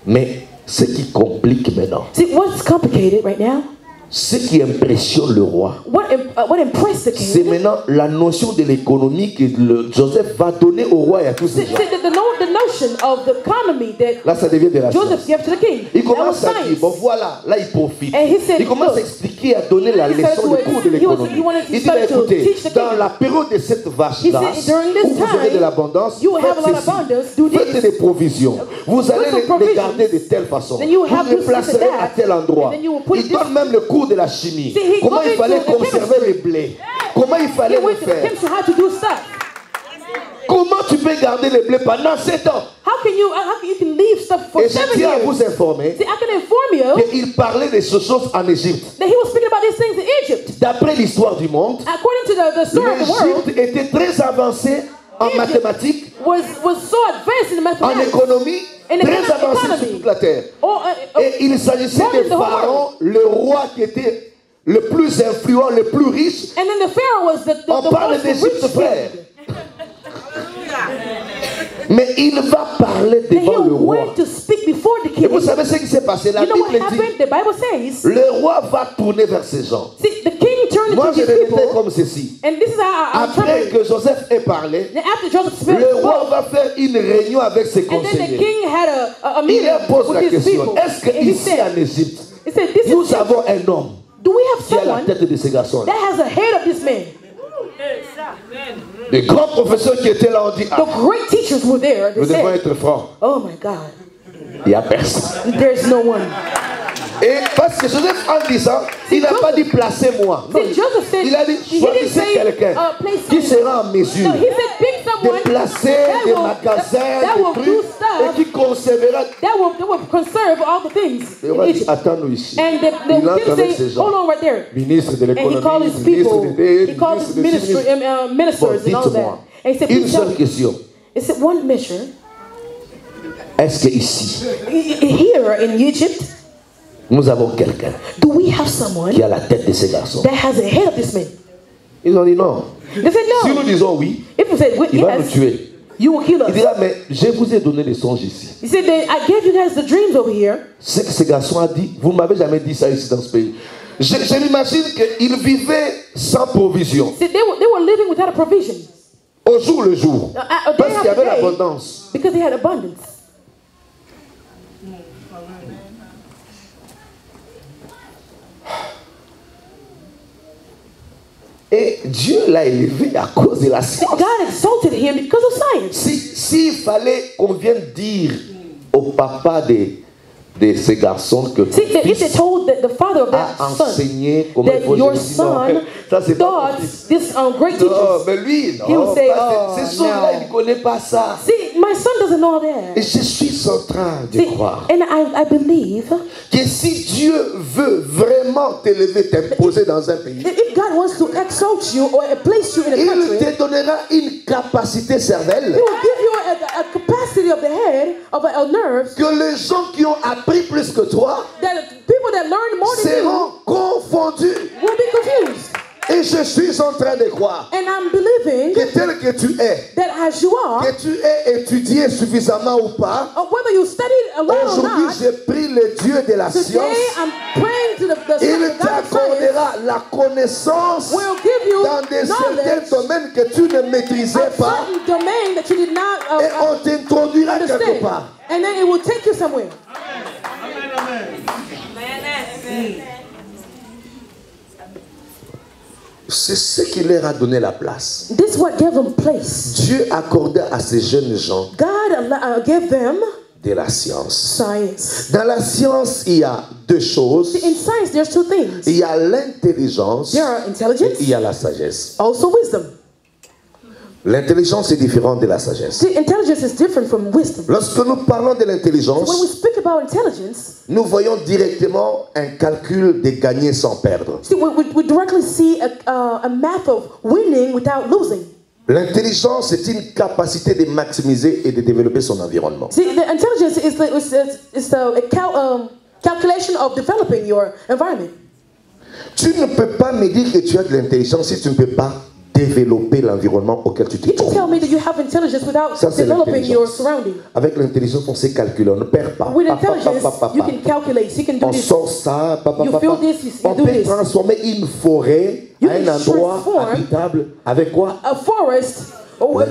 Speaker 1: Mais ce qui complique maintenant,
Speaker 2: See, what's complicated right now?
Speaker 1: ce qui impressionne le roi,
Speaker 2: What impressed the
Speaker 1: c'est
Speaker 2: king?
Speaker 1: maintenant la notion de l'économie que Joseph va donner au roi et à tous ces
Speaker 2: See,
Speaker 1: gens.
Speaker 2: the notion of the economy that
Speaker 1: Là, ça devient de la
Speaker 2: Joseph
Speaker 1: science.
Speaker 2: gave to the king.
Speaker 1: Il
Speaker 2: That was
Speaker 1: commence à dire,
Speaker 2: science.
Speaker 1: bon voilà, là il profite.
Speaker 2: And he said,
Speaker 1: Il commence à
Speaker 2: look,
Speaker 1: expliquer, à donner la
Speaker 2: he
Speaker 1: leçon,
Speaker 2: started
Speaker 1: le
Speaker 2: to-
Speaker 1: cours de
Speaker 2: he
Speaker 1: l'économie.
Speaker 2: wanted to
Speaker 1: Il dit,
Speaker 2: start
Speaker 1: bah,
Speaker 2: to
Speaker 1: écoutez,
Speaker 2: teach the
Speaker 1: dans
Speaker 2: king.
Speaker 1: la période de cette vache
Speaker 2: He said,
Speaker 1: grasse,
Speaker 2: during this
Speaker 1: où vous aurez de
Speaker 2: time,
Speaker 1: l'abondance,
Speaker 2: you will have a lot of
Speaker 1: faites
Speaker 2: abundance,
Speaker 1: ceci.
Speaker 2: do this.
Speaker 1: Faites des provisions. Vous allez
Speaker 2: some
Speaker 1: les
Speaker 2: provisions.
Speaker 1: garder de telle façon.
Speaker 2: Then you
Speaker 1: Vous
Speaker 2: have
Speaker 1: les
Speaker 2: this,
Speaker 1: placerez
Speaker 2: this and
Speaker 1: à
Speaker 2: that.
Speaker 1: tel endroit.
Speaker 2: And then you will put
Speaker 1: Il
Speaker 2: this-
Speaker 1: donne même le cours de la chimie.
Speaker 2: See, he
Speaker 1: Comment
Speaker 2: goes
Speaker 1: il fallait
Speaker 2: into the
Speaker 1: conserver
Speaker 2: chemistry.
Speaker 1: les blés. Comment il fallait
Speaker 2: He
Speaker 1: le
Speaker 2: went to the
Speaker 1: faire.
Speaker 2: chemistry how to do stuff.
Speaker 1: Comment tu peux garder les blés pendant 7 ans?
Speaker 2: How can you can leave stuff for
Speaker 1: Et je
Speaker 2: 7
Speaker 1: tiens à
Speaker 2: years?
Speaker 1: vous informer
Speaker 2: See, I can inform you
Speaker 1: qu'il parlait de ces choses en Égypte.
Speaker 2: that he was speaking about these things in Egypt.
Speaker 1: D'après l'histoire du monde,
Speaker 2: According to the story of the world,
Speaker 1: l'Égypte était très avancée en
Speaker 2: Egypt
Speaker 1: mathématiques,
Speaker 2: was so advanced in
Speaker 1: en
Speaker 2: mathematics.
Speaker 1: économie,
Speaker 2: In
Speaker 1: très
Speaker 2: economy.
Speaker 1: avancée sur toute la terre.
Speaker 2: Oh,
Speaker 1: Et il s'agissait
Speaker 2: more
Speaker 1: de
Speaker 2: than the whole
Speaker 1: Pharaon, le roi qui était le plus influent, le plus riche.
Speaker 2: And then the Pharaoh was the
Speaker 1: On parle
Speaker 2: most
Speaker 1: d'Égypte,
Speaker 2: rich
Speaker 1: frère.
Speaker 2: king.
Speaker 1: Mais il va parler
Speaker 2: Then he
Speaker 1: devant le roi.
Speaker 2: went to speak before the
Speaker 1: Et
Speaker 2: king.
Speaker 1: vous savez ce qui s'est passé? La
Speaker 2: You know what
Speaker 1: Bible dit,
Speaker 2: happened? The Bible says,
Speaker 1: le roi va tourner vers ces gens.
Speaker 2: see, the king turned
Speaker 1: Moi,
Speaker 2: to
Speaker 1: je
Speaker 2: his
Speaker 1: le mettais
Speaker 2: people,
Speaker 1: comme ceci.
Speaker 2: and this is how I'm
Speaker 1: Après
Speaker 2: trying to.
Speaker 1: que Joseph ait parlé,
Speaker 2: Then after Joseph spoke,
Speaker 1: le roi va faire une réunion avec ses
Speaker 2: and then the
Speaker 1: conseillers.
Speaker 2: king had a
Speaker 1: Il
Speaker 2: meeting
Speaker 1: leur pose la
Speaker 2: with his
Speaker 1: question,
Speaker 2: people.
Speaker 1: est-ce
Speaker 2: And he
Speaker 1: qu'ici
Speaker 2: said,
Speaker 1: en Égypte,
Speaker 2: he said, this
Speaker 1: nous
Speaker 2: is,
Speaker 1: avons un homme
Speaker 2: do we have
Speaker 1: qui a la
Speaker 2: someone
Speaker 1: tête de ces garçons-là?
Speaker 2: that has a head of this man?
Speaker 1: Les grands professeurs qui étaient là ont dit,
Speaker 2: The
Speaker 1: ah,
Speaker 2: great teachers were there. They
Speaker 1: nous devons
Speaker 2: said,
Speaker 1: être francs.
Speaker 2: oh my God,
Speaker 1: Il n'y a personne.
Speaker 2: there's no one.
Speaker 1: Et parce que Joseph, en disant, il n'a pas dit placez-moi. Non,
Speaker 2: See, Joseph said,
Speaker 1: il a dit
Speaker 2: he didn't
Speaker 1: choisissez
Speaker 2: say,
Speaker 1: quelqu'un
Speaker 2: place
Speaker 1: qui
Speaker 2: someone.
Speaker 1: sera en mesure
Speaker 2: No, he said pick
Speaker 1: de
Speaker 2: someone
Speaker 1: placer
Speaker 2: that
Speaker 1: des
Speaker 2: will,
Speaker 1: magasins,
Speaker 2: that will
Speaker 1: des
Speaker 2: do
Speaker 1: trucs,
Speaker 2: stuff
Speaker 1: et qui conservera.
Speaker 2: that will conserve all the things
Speaker 1: Le
Speaker 2: in
Speaker 1: roi dit,
Speaker 2: Egypt.
Speaker 1: attends-nous ici.
Speaker 2: And the
Speaker 1: Il entre
Speaker 2: king
Speaker 1: avec ces
Speaker 2: said,
Speaker 1: gens.
Speaker 2: hold on right there.
Speaker 1: Ministre de
Speaker 2: And he called
Speaker 1: l'économie,
Speaker 2: his
Speaker 1: ministre
Speaker 2: people,
Speaker 1: des
Speaker 2: he called his
Speaker 1: ministres de
Speaker 2: ministers and all
Speaker 1: dites-moi,
Speaker 2: that. And he said,
Speaker 1: une
Speaker 2: please tell
Speaker 1: seule
Speaker 2: me.
Speaker 1: question.
Speaker 2: He said, one measure.
Speaker 1: Est-ce que ici,
Speaker 2: Here in Egypt,
Speaker 1: nous avons quelqu'un
Speaker 2: do we have someone
Speaker 1: qui a la tête de ces garçons?
Speaker 2: that has a head of this man?
Speaker 1: Ils ont dit non.
Speaker 2: They said
Speaker 1: Si
Speaker 2: no.
Speaker 1: nous disons oui,
Speaker 2: If we said
Speaker 1: il va nous
Speaker 2: yes,
Speaker 1: tuer.
Speaker 2: you will kill us.
Speaker 1: Il dira, mais je vous ai donné des songes ici.
Speaker 2: He said that I gave you guys the dreams over here.
Speaker 1: Ce que ce garçon a dit, vous ne m'avez jamais dit ça ici dans ce pays. Je m'imagine qu'ils vivaient sans provision.
Speaker 2: He said they were living without a provision.
Speaker 1: Au jour le jour. Parce qu'il y avait l'abondance.
Speaker 2: Because they had abundance.
Speaker 1: Et Dieu l'a élevé à cause de la science.
Speaker 2: God exalted him because of science.
Speaker 1: S'il fallait qu'on vienne dire au papa de ces garçons que
Speaker 2: See, if they told the father of that son that your son taught this great
Speaker 1: Non,
Speaker 2: teachers,
Speaker 1: mais lui,
Speaker 2: he would
Speaker 1: non.
Speaker 2: say,
Speaker 1: Ces choses-là, il ne connaît pas ça.
Speaker 2: See, my son doesn't know that.
Speaker 1: Et je suis en train de
Speaker 2: See,
Speaker 1: croire
Speaker 2: and I believe
Speaker 1: que si Dieu veut vraiment t'élever, t'imposer dans un pays,
Speaker 2: if God wants to exalt you or place you in a
Speaker 1: il
Speaker 2: country,
Speaker 1: te donnera une capacité cervelle
Speaker 2: He will give you a capacity of the head, of a nerves,
Speaker 1: que les gens qui ont appris plus que toi
Speaker 2: that people that learn more than
Speaker 1: seront confondus.
Speaker 2: you will be confused.
Speaker 1: Et je suis en train de croire
Speaker 2: And I'm believing
Speaker 1: que tel que tu es,
Speaker 2: that as you are,
Speaker 1: que tu aies étudié suffisamment ou pas,
Speaker 2: whether you studied a lot or
Speaker 1: aujourd'hui
Speaker 2: not,
Speaker 1: j'ai pris le Dieu de la
Speaker 2: today
Speaker 1: science.
Speaker 2: I'm praying to the
Speaker 1: Il
Speaker 2: God of science
Speaker 1: t'accordera la connaissance
Speaker 2: will give you
Speaker 1: dans des certains
Speaker 2: knowledge
Speaker 1: domaines que tu ne maîtrisais
Speaker 2: of
Speaker 1: pas,
Speaker 2: certain domain that you did not
Speaker 1: et on t'introduira quelque
Speaker 2: understand.
Speaker 1: part.
Speaker 2: And then it will take you somewhere.
Speaker 1: C'est ce qui leur a donné la place.
Speaker 2: This is what gave them place.
Speaker 1: Dieu accordait à ces jeunes gens
Speaker 2: God gave them
Speaker 1: de la science.
Speaker 2: science.
Speaker 1: Dans la science, il y a deux choses.
Speaker 2: In science, there's two things.
Speaker 1: Il y a l'intelligence
Speaker 2: There are
Speaker 1: et
Speaker 2: intelligence,
Speaker 1: il y a la sagesse.
Speaker 2: also wisdom.
Speaker 1: L'intelligence est différente de la sagesse.
Speaker 2: See, intelligence is different from wisdom.
Speaker 1: Lorsque nous parlons de
Speaker 2: When we
Speaker 1: l'intelligence,
Speaker 2: speak about intelligence,
Speaker 1: nous voyons directement un calcul de gagner sans perdre.
Speaker 2: see, we directly see a math of winning without losing.
Speaker 1: L'intelligence est une capacité de maximiser et de développer son environnement.
Speaker 2: See, the intelligence is the calculation of developing your environment.
Speaker 1: Tu ne peux pas me dire que tu as de l'intelligence si tu ne peux pas développer l'environnement auquel tu te
Speaker 2: You can tell
Speaker 1: trouves.
Speaker 2: me that you have intelligence without
Speaker 1: Ça, c'est
Speaker 2: developing your
Speaker 1: l'intelligence.
Speaker 2: surrounding.
Speaker 1: Avec l'intelligence, on sait calculer, on ne perd pas.
Speaker 2: With
Speaker 1: Pa, pa, pa,
Speaker 2: intelligence,
Speaker 1: pa, pa,
Speaker 2: you
Speaker 1: pa.
Speaker 2: can calculate. You can do
Speaker 1: On
Speaker 2: this.
Speaker 1: sort ça, pa, pa,
Speaker 2: You
Speaker 1: pa,
Speaker 2: feel
Speaker 1: pa.
Speaker 2: this, you
Speaker 1: On
Speaker 2: do
Speaker 1: peut
Speaker 2: this.
Speaker 1: transformer une forêt
Speaker 2: You
Speaker 1: à un
Speaker 2: can
Speaker 1: endroit
Speaker 2: transform
Speaker 1: habitable avec quoi?
Speaker 2: A forest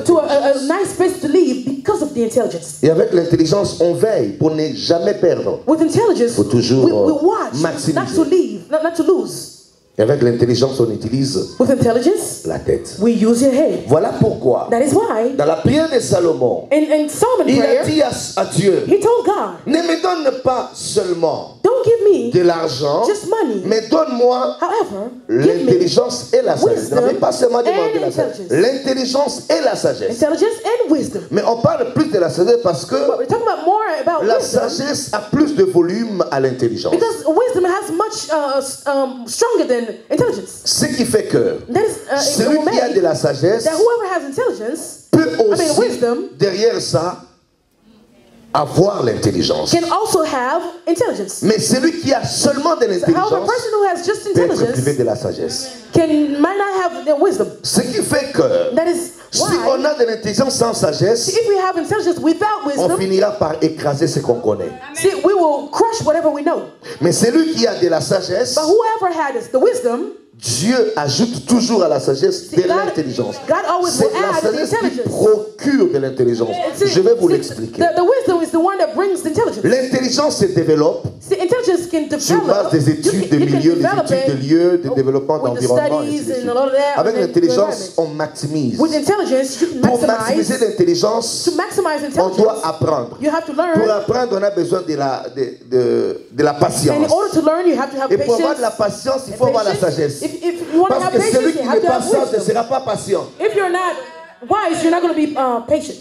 Speaker 2: to a nice place to live because of the intelligence.
Speaker 1: Et avec l'intelligence, on veille pour ne jamais perdre.
Speaker 2: With intelligence,
Speaker 1: Faut toujours,
Speaker 2: we watch
Speaker 1: maximiser.
Speaker 2: not to leave, not to lose.
Speaker 1: Et avec l'intelligence, on utilise
Speaker 2: With intelligence,
Speaker 1: la tête.
Speaker 2: we use your head.
Speaker 1: Voilà pourquoi,
Speaker 2: That is why
Speaker 1: dans la prière de Salomon,
Speaker 2: in Solomon
Speaker 1: il a
Speaker 2: prayer,
Speaker 1: dit à Dieu,
Speaker 2: he told God,
Speaker 1: ne me donne pas seulement
Speaker 2: don't give me
Speaker 1: de l'argent,
Speaker 2: just money.
Speaker 1: mais donne-moi
Speaker 2: However, give me
Speaker 1: l'intelligence et la sagesse.
Speaker 2: wisdom
Speaker 1: Ne pas seulement demander
Speaker 2: and
Speaker 1: la sagesse.
Speaker 2: intelligence.
Speaker 1: L'intelligence et la sagesse.
Speaker 2: intelligence and wisdom.
Speaker 1: Mais on parle plus de la sagesse parce que
Speaker 2: But we're talking about more about
Speaker 1: la
Speaker 2: wisdom
Speaker 1: sagesse a plus de volume à l'intelligence.
Speaker 2: because wisdom has much stronger than intelligence.
Speaker 1: Ce qui fait que
Speaker 2: That is, it
Speaker 1: celui
Speaker 2: will
Speaker 1: qui a
Speaker 2: make
Speaker 1: de la sagesse
Speaker 2: that whoever has intelligence
Speaker 1: peut aussi,
Speaker 2: wisdom
Speaker 1: derrière ça, avoir l'intelligence.
Speaker 2: can also have intelligence.
Speaker 1: Mais celui qui a seulement de
Speaker 2: However, a
Speaker 1: l'intelligence
Speaker 2: person who has just
Speaker 1: peut être privé
Speaker 2: intelligence
Speaker 1: de la sagesse.
Speaker 2: might not have the wisdom.
Speaker 1: Ce qui fait que
Speaker 2: That is
Speaker 1: si
Speaker 2: why
Speaker 1: on a de l'intelligence sans sagesse,
Speaker 2: if we have intelligence without
Speaker 1: on
Speaker 2: wisdom,
Speaker 1: finira par écraser ce qu'on connaît.
Speaker 2: see, we will crush whatever we know.
Speaker 1: Mais celui qui a de la sagesse,
Speaker 2: But whoever has the wisdom,
Speaker 1: Dieu ajoute toujours à la sagesse de
Speaker 2: God-
Speaker 1: l'intelligence.
Speaker 2: God always
Speaker 1: C'est
Speaker 2: will
Speaker 1: la
Speaker 2: add the
Speaker 1: sagesse qui
Speaker 2: intelligence.
Speaker 1: procure de l'intelligence.
Speaker 2: See,
Speaker 1: Je vais vous
Speaker 2: see,
Speaker 1: l'expliquer.
Speaker 2: the wisdom is the one that brings the intelligence.
Speaker 1: L'intelligence se développe
Speaker 2: See, intelligence can
Speaker 1: sur base
Speaker 2: develop.
Speaker 1: des études de
Speaker 2: you can
Speaker 1: milieu, des
Speaker 2: develop
Speaker 1: études de
Speaker 2: it
Speaker 1: lieu, de développement
Speaker 2: with the
Speaker 1: d'environnement, et ainsi
Speaker 2: studies
Speaker 1: de
Speaker 2: and
Speaker 1: suite.
Speaker 2: a lot of that.
Speaker 1: Avec
Speaker 2: and then the
Speaker 1: l'intelligence,
Speaker 2: environment.
Speaker 1: on maximise.
Speaker 2: With intelligence, you can
Speaker 1: Pour maximiser
Speaker 2: maximize.
Speaker 1: l'intelligence,
Speaker 2: To maximize
Speaker 1: on
Speaker 2: intelligence,
Speaker 1: doit apprendre.
Speaker 2: you have to
Speaker 1: Pour
Speaker 2: learn.
Speaker 1: apprendre, on a besoin de la
Speaker 2: And
Speaker 1: patience.
Speaker 2: in order to learn, you have to have
Speaker 1: Et pour avoir
Speaker 2: patience.
Speaker 1: de la patience, il faut avoir la sagesse.
Speaker 2: If you want to
Speaker 1: Parce
Speaker 2: have
Speaker 1: que
Speaker 2: patience,
Speaker 1: celui
Speaker 2: you
Speaker 1: qui
Speaker 2: have
Speaker 1: n'est
Speaker 2: to
Speaker 1: pas
Speaker 2: have
Speaker 1: sage ne
Speaker 2: wisdom.
Speaker 1: sera pas patient.
Speaker 2: If you're not wise, you're not going to be patient.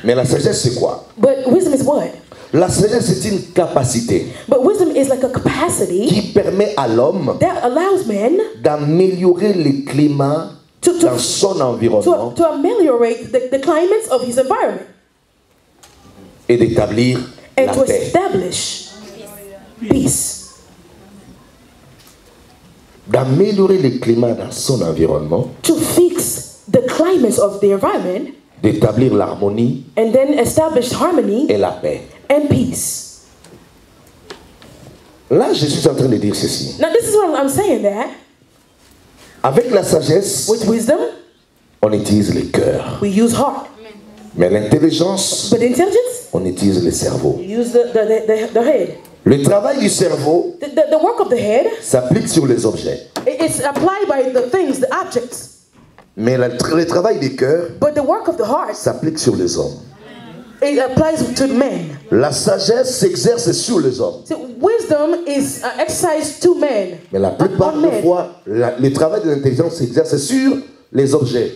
Speaker 1: Mais la sagesse, c'est quoi?
Speaker 2: But wisdom is what?
Speaker 1: La sagesse, c'est une capacité
Speaker 2: But wisdom is like a capacity
Speaker 1: qui permet à l'homme
Speaker 2: that allows man
Speaker 1: d'améliorer le climat
Speaker 2: to,
Speaker 1: dans son environnement
Speaker 2: to ameliorate the climates of his environment
Speaker 1: et d'établir
Speaker 2: and
Speaker 1: la
Speaker 2: to
Speaker 1: paix.
Speaker 2: establish peace.
Speaker 1: D'améliorer le climat dans son environnement
Speaker 2: To fix the climate of the environment,
Speaker 1: d'établir l'harmonie
Speaker 2: and then establish harmony
Speaker 1: et la paix.
Speaker 2: and peace.
Speaker 1: Là, je suis en train de dire ceci.
Speaker 2: Now, this is what I'm saying, that
Speaker 1: avec la sagesse,
Speaker 2: with wisdom,
Speaker 1: on utilise le cœur.
Speaker 2: We use heart.
Speaker 1: Mais l'intelligence,
Speaker 2: but intelligence,
Speaker 1: on utilise le cerveau.
Speaker 2: You use the head.
Speaker 1: Le travail du cerveau
Speaker 2: the work of the head
Speaker 1: s'applique sur les objets.
Speaker 2: It's applied by the things, the objects.
Speaker 1: Mais le travail du cœur s'applique sur les hommes.
Speaker 2: It applies to men.
Speaker 1: La sagesse s'exerce sur les hommes.
Speaker 2: So wisdom is exercised to men.
Speaker 1: Mais la plupart des fois, le travail de l'intelligence s'exerce sur les objets,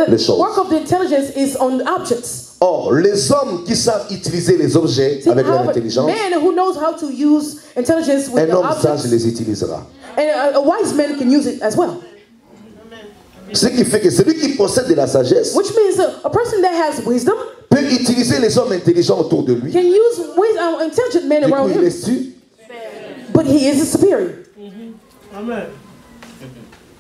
Speaker 1: les choses.
Speaker 2: The work of the intelligence is on objects.
Speaker 1: Or, les hommes qui savent utiliser les objets avec leur intelligence,
Speaker 2: man who knows how to use intelligence with
Speaker 1: un homme
Speaker 2: objects,
Speaker 1: sage les utilisera.
Speaker 2: And a wise man can use it as well.
Speaker 1: Ce qui fait que celui qui possède de la sagesse,
Speaker 2: which means a person that has wisdom,
Speaker 1: peut utiliser les hommes intelligents autour de lui.
Speaker 2: Can use intelligent men around him. But he is a superior.
Speaker 1: Amen.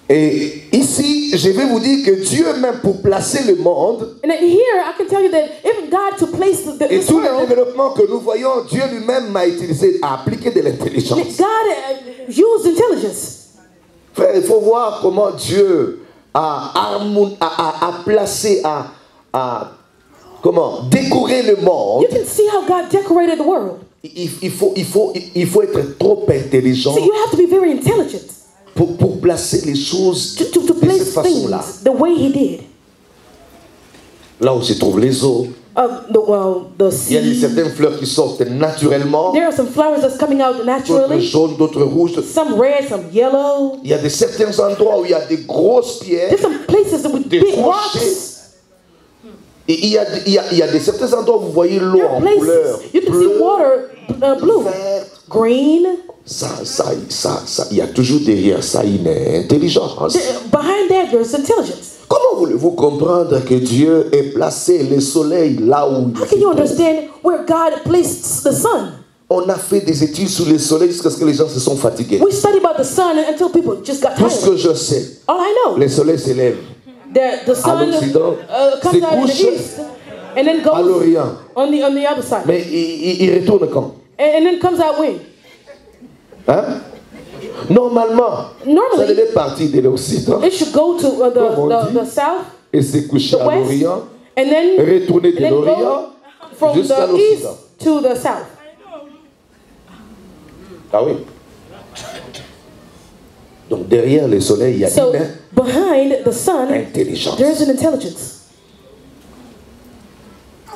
Speaker 1: Et ici, je vais vous dire que Dieu même pour placer le monde,
Speaker 2: and here I can tell you that even God to place
Speaker 1: et tout le développement que nous voyons, Dieu lui-même m'a utilisé, a appliqué de l'intelligence.
Speaker 2: God used intelligence.
Speaker 1: Frère, il faut voir comment Dieu a placé, comment décorer le monde.
Speaker 2: You can see how God decorated the world.
Speaker 1: Il faut être trop intelligent.
Speaker 2: So you have to be very intelligent.
Speaker 1: Pour placer les choses
Speaker 2: to
Speaker 1: de cette façon-là.
Speaker 2: The way he did.
Speaker 1: Là où se trouvent les eaux.
Speaker 2: The sea.
Speaker 1: Il y a certaines fleurs qui sortent naturellement.
Speaker 2: There are some flowers that's coming out naturally.
Speaker 1: D'autres jaunes, d'autres rouges.
Speaker 2: Some red, some yellow.
Speaker 1: Il y a certains endroits où il y a des grosses pierres.
Speaker 2: There's some places with
Speaker 1: des
Speaker 2: big
Speaker 1: rochers.
Speaker 2: Rocks.
Speaker 1: Et il y a certains endroits où vous voyez l'eau en couleur.
Speaker 2: You can see water blue,
Speaker 1: vert,
Speaker 2: green.
Speaker 1: Ça, il y a toujours derrière ça une intelligence.
Speaker 2: Behind that, there's intelligence.
Speaker 1: Comment voulez-vous comprendre que Dieu ait placé le soleil là où il est?
Speaker 2: How can you understand where God placed the sun?
Speaker 1: On a fait des études sur le soleil jusqu'à ce que les gens se sont fatigués.
Speaker 2: We studied about the sun until people just got tired.
Speaker 1: Tout ce que je sais,
Speaker 2: all I know,
Speaker 1: le soleil s'élève
Speaker 2: the sun
Speaker 1: à l'Occident,
Speaker 2: comes out in the east and then goes
Speaker 1: à l'Orient.
Speaker 2: On the other side.
Speaker 1: Mais il retourne quand?
Speaker 2: And then comes out when?
Speaker 1: Hein? Normalement, ça devait partir de l'Occident.
Speaker 2: It should go to the south.
Speaker 1: Et se coucher à l'Orient.
Speaker 2: And then
Speaker 1: retourner de l'Orient jusqu'à l'Occident.
Speaker 2: To the south.
Speaker 1: Ah oui. Donc derrière le soleil, il y a
Speaker 2: behind the sun,
Speaker 1: intelligence.
Speaker 2: There is an intelligence.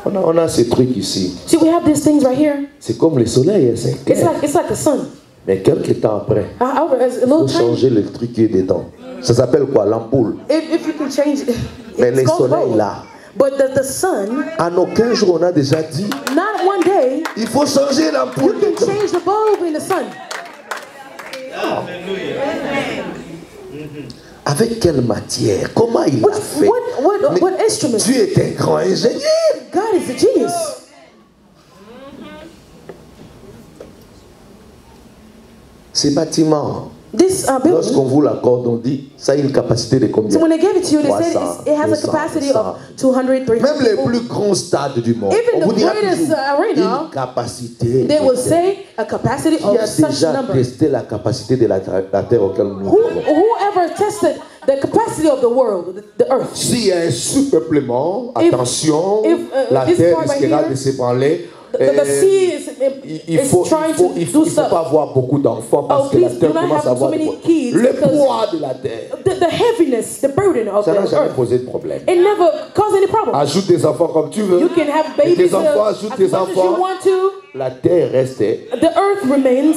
Speaker 1: On a ces trucs ici.
Speaker 2: See, we have these things right here.
Speaker 1: C'est comme le soleil,
Speaker 2: it's like the sun.
Speaker 1: Mais quelques temps après, il faut changer le truc qui est dedans. Ça s'appelle quoi? L'ampoule.
Speaker 2: If you can change it.
Speaker 1: Mais le soleil là.
Speaker 2: But the sun.
Speaker 1: En aucun jour on a déjà dit.
Speaker 2: Not one day.
Speaker 1: Il faut changer l'ampoule.
Speaker 2: You can change the bulb in the sun.
Speaker 1: Avec quelle matière? Comment il a fait?
Speaker 2: What instrument?
Speaker 1: Dieu est un grand ingénieur.
Speaker 2: God is a genius.
Speaker 1: Ces bâtiments,
Speaker 2: lorsqu'on
Speaker 1: vous l'accorde, on dit ça a une capacité de combien?
Speaker 2: So when they gave it to you, they said it has a capacity of 200, 300.
Speaker 1: Même les plus grands stades du monde,
Speaker 2: even
Speaker 1: on vous dira
Speaker 2: arena,
Speaker 1: une capacité.
Speaker 2: They will say a capacity of such number.
Speaker 1: Qui a déjà testé la capacité de la terre auquel nous vivons?
Speaker 2: Whoever tested the capacity of the world, the earth?
Speaker 1: S'il y a un surpeuplement, attention, la terre risquera de s'ébranler.
Speaker 2: The sea
Speaker 1: il faut pas avoir beaucoup d'enfants parce que la terre commence à avoir le poids de la terre.
Speaker 2: The heaviness, the burden of
Speaker 1: ça n'a jamais
Speaker 2: earth.
Speaker 1: posé de problème.
Speaker 2: It never caused any problem.
Speaker 1: Ajoute des enfants comme tu veux.
Speaker 2: You can have babies.
Speaker 1: Tes enfants ajoutent tes enfants. La terre reste
Speaker 2: the earth remains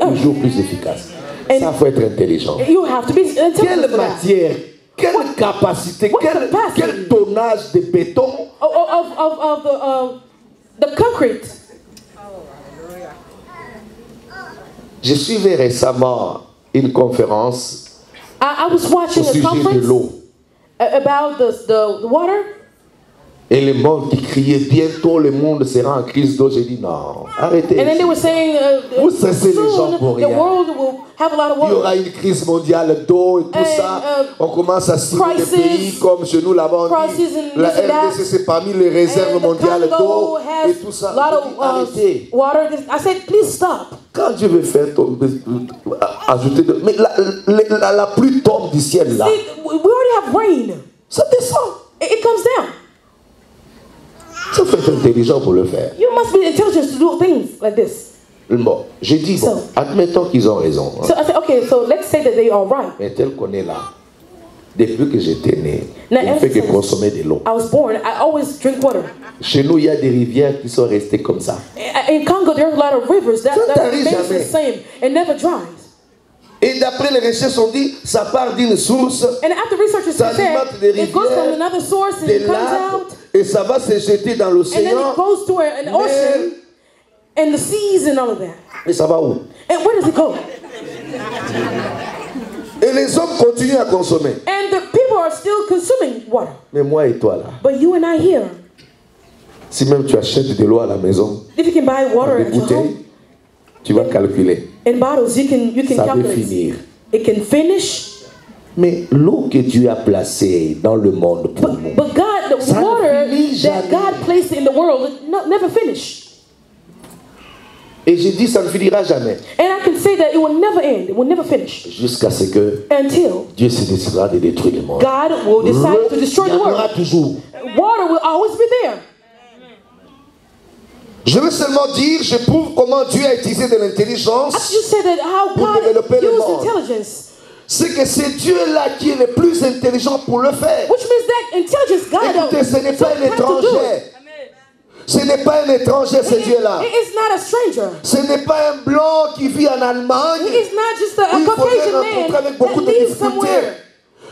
Speaker 1: toujours plus efficace. Ça faut être intelligent.
Speaker 2: You have to be intelligent.
Speaker 1: Quelle matière? Quelle capacité? Quel tonnage de béton?
Speaker 2: Of the concrete.
Speaker 1: Je suivais récemment une conférence
Speaker 2: I was watching
Speaker 1: au sujet
Speaker 2: a conference
Speaker 1: de l'eau.
Speaker 2: About the water.
Speaker 1: Et le monde qui criait bientôt le monde sera en crise d'eau. J'ai dit non, arrêtez.
Speaker 2: And then they were saying,
Speaker 1: vous cessez les gens
Speaker 2: soon
Speaker 1: pour
Speaker 2: the
Speaker 1: rien.
Speaker 2: world will have a lot of
Speaker 1: Il y
Speaker 2: water.
Speaker 1: aura une crise mondiale d'eau et tout ça. On commence à citer des pays comme chez nous là-bas. La RDC c'est parmi les réserves mondiales d'eau et tout ça. Arrêtez.
Speaker 2: Water. I said, please stop.
Speaker 1: Quand Dieu veut faire tomber, ajouter de... Mais la pluie tombe du ciel là.
Speaker 2: See, we already have rain.
Speaker 1: Ça descend.
Speaker 2: It comes down.
Speaker 1: Ça faut être intelligent pour le faire.
Speaker 2: You must be intelligent to do things like this.
Speaker 1: Bon, j'ai dit, bon, admettons qu'ils ont raison. Hein.
Speaker 2: So I said, okay, so let's say that they are right.
Speaker 1: Mais tel qu'on est là, depuis que j'étais né,
Speaker 2: Now,
Speaker 1: on ne fait que consommer de l'eau.
Speaker 2: I was born, I always drink water.
Speaker 1: Chez nous, il y a des rivières qui sont restées comme ça.
Speaker 2: In Congo, there's a lot of rivers that remains the same and never dries.
Speaker 1: Et d'après les recherches, on dit, ça part d'une source,
Speaker 2: and after researchers
Speaker 1: ça alimente des rivières,
Speaker 2: it goes from another source and
Speaker 1: des
Speaker 2: it comes
Speaker 1: lacs,
Speaker 2: out,
Speaker 1: et ça va se jeter dans
Speaker 2: and then
Speaker 1: l'océan.
Speaker 2: it goes to an ocean, and the seas and all of that.
Speaker 1: Et ça va où?
Speaker 2: And where does it go?
Speaker 1: Et les hommes continuent à consommer.
Speaker 2: And the people are still consuming water.
Speaker 1: Mais moi et toi là,
Speaker 2: But you and I here,
Speaker 1: si même tu achètes de l'eau à la maison,
Speaker 2: if you can buy water
Speaker 1: des
Speaker 2: at your home,
Speaker 1: bouteilles, tu vas calculer.
Speaker 2: in bottles, you can
Speaker 1: Ça va
Speaker 2: calculate.
Speaker 1: finir.
Speaker 2: It can finish.
Speaker 1: Mais l'eau que Dieu a placée dans le monde pour nous,
Speaker 2: But God, the
Speaker 1: ça ne
Speaker 2: water
Speaker 1: finit
Speaker 2: that
Speaker 1: jamais.
Speaker 2: God placed in the world, never finish.
Speaker 1: Et j'ai dit ça ne finira jamais.
Speaker 2: And I can say that it will never end. It will never finish.
Speaker 1: Jusqu'à ce que
Speaker 2: Until
Speaker 1: Dieu se décidera de détruire le monde.
Speaker 2: God will decide to destroy
Speaker 1: Il
Speaker 2: the
Speaker 1: y en aura
Speaker 2: world.
Speaker 1: toujours.
Speaker 2: Water will always be there.
Speaker 1: Je veux seulement dire, je prouve comment Dieu a utilisé de l'intelligence.
Speaker 2: You said that how
Speaker 1: Pour
Speaker 2: God
Speaker 1: développer le
Speaker 2: used
Speaker 1: monde.
Speaker 2: intelligence.
Speaker 1: C'est que c'est Dieu-là qui est le plus intelligent pour le faire.
Speaker 2: Which means that intelligence God
Speaker 1: Écoutez, ce n'est pas un
Speaker 2: to do it.
Speaker 1: étranger. Ce n'est pas un étranger, ce Dieu-là.
Speaker 2: It is not a stranger.
Speaker 1: Ce n'est pas un blanc qui vit en Allemagne.
Speaker 2: It is not just a
Speaker 1: Il faudrait
Speaker 2: Caucasian
Speaker 1: rencontrer
Speaker 2: man
Speaker 1: avec beaucoup
Speaker 2: that
Speaker 1: de
Speaker 2: lives
Speaker 1: difficultés.
Speaker 2: somewhere.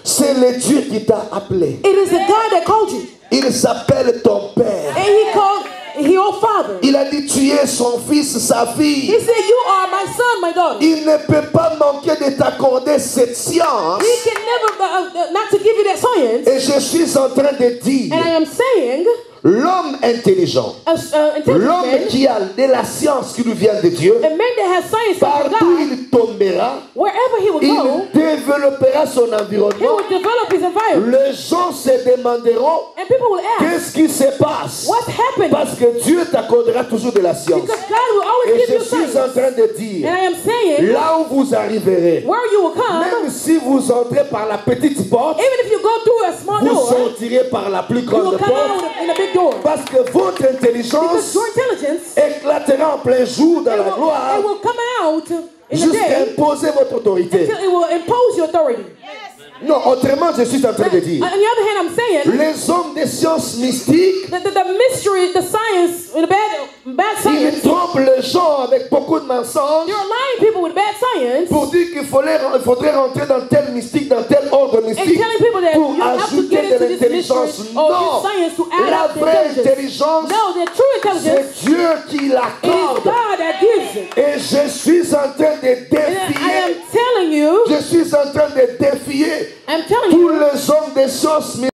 Speaker 1: C'est le Dieu qui t'a appelé.
Speaker 2: It is the God that called you.
Speaker 1: Il s'appelle ton Père.
Speaker 2: And he called your father.
Speaker 1: Il a dit, tu es son fils, sa fille.
Speaker 2: He said, you are my son, my daughter.
Speaker 1: Il ne peut pas manquer de t'accorder cette science.
Speaker 2: He can never, not to give you that science.
Speaker 1: Et je suis en train de dire,
Speaker 2: And I am saying,
Speaker 1: l'homme intelligent, l'homme
Speaker 2: intelligent
Speaker 1: qui a de la science qui nous vient de Dieu,
Speaker 2: man, a man that has science from
Speaker 1: partout
Speaker 2: God,
Speaker 1: il tombera,
Speaker 2: wherever he will go,
Speaker 1: il développera son
Speaker 2: he
Speaker 1: environnement.
Speaker 2: will develop his environment.
Speaker 1: Les gens se demanderont,
Speaker 2: And people will ask,
Speaker 1: qu'est-ce qui se passe?
Speaker 2: what's happening?
Speaker 1: Parce que Dieu t'accordera toujours de la science.
Speaker 2: Because God will always
Speaker 1: Et
Speaker 2: give
Speaker 1: je
Speaker 2: you
Speaker 1: suis
Speaker 2: science.
Speaker 1: en train de dire,
Speaker 2: And I am saying,
Speaker 1: là où vous arriverez,
Speaker 2: where you will come,
Speaker 1: même si vous entrez par la petite porte,
Speaker 2: even if you go through a small
Speaker 1: vous
Speaker 2: door,
Speaker 1: sortirez par la plus
Speaker 2: you
Speaker 1: grande
Speaker 2: will come
Speaker 1: porte.
Speaker 2: out in a big door.
Speaker 1: Parce que votre
Speaker 2: Because
Speaker 1: intelligence
Speaker 2: your intelligence,
Speaker 1: éclatera en plein jour dans la gloire
Speaker 2: it will come out in the
Speaker 1: jusqu'à
Speaker 2: day
Speaker 1: imposer votre autorité.
Speaker 2: until it will impose your authority.
Speaker 1: Non, autrement, je suis en train de dire,
Speaker 2: On the other hand, I'm saying
Speaker 1: les hommes des sciences mystiques,
Speaker 2: the mystery, the science, the bad
Speaker 1: ils
Speaker 2: science,
Speaker 1: trompent les gens avec beaucoup de mensonges
Speaker 2: you're lying people with bad science
Speaker 1: pour dire qu'il faudrait rentrer dans tel mystique, dans tel ordre
Speaker 2: and
Speaker 1: mystique
Speaker 2: telling people that
Speaker 1: pour
Speaker 2: you have to
Speaker 1: ajouter
Speaker 2: get
Speaker 1: de
Speaker 2: into this
Speaker 1: l'intelligence.
Speaker 2: mystery or
Speaker 1: Non,
Speaker 2: this science to add
Speaker 1: la
Speaker 2: up the
Speaker 1: vraie
Speaker 2: intelligence.
Speaker 1: intelligence,
Speaker 2: No, the true intelligence
Speaker 1: c'est Dieu qui
Speaker 2: is
Speaker 1: l'accorde.
Speaker 2: God that gives it.
Speaker 1: Et je suis en train de
Speaker 2: And I am
Speaker 1: défier,
Speaker 2: telling you,
Speaker 1: je suis en train de défier
Speaker 2: I'm telling
Speaker 1: tous
Speaker 2: you,
Speaker 1: les hommes des sciences mystiques.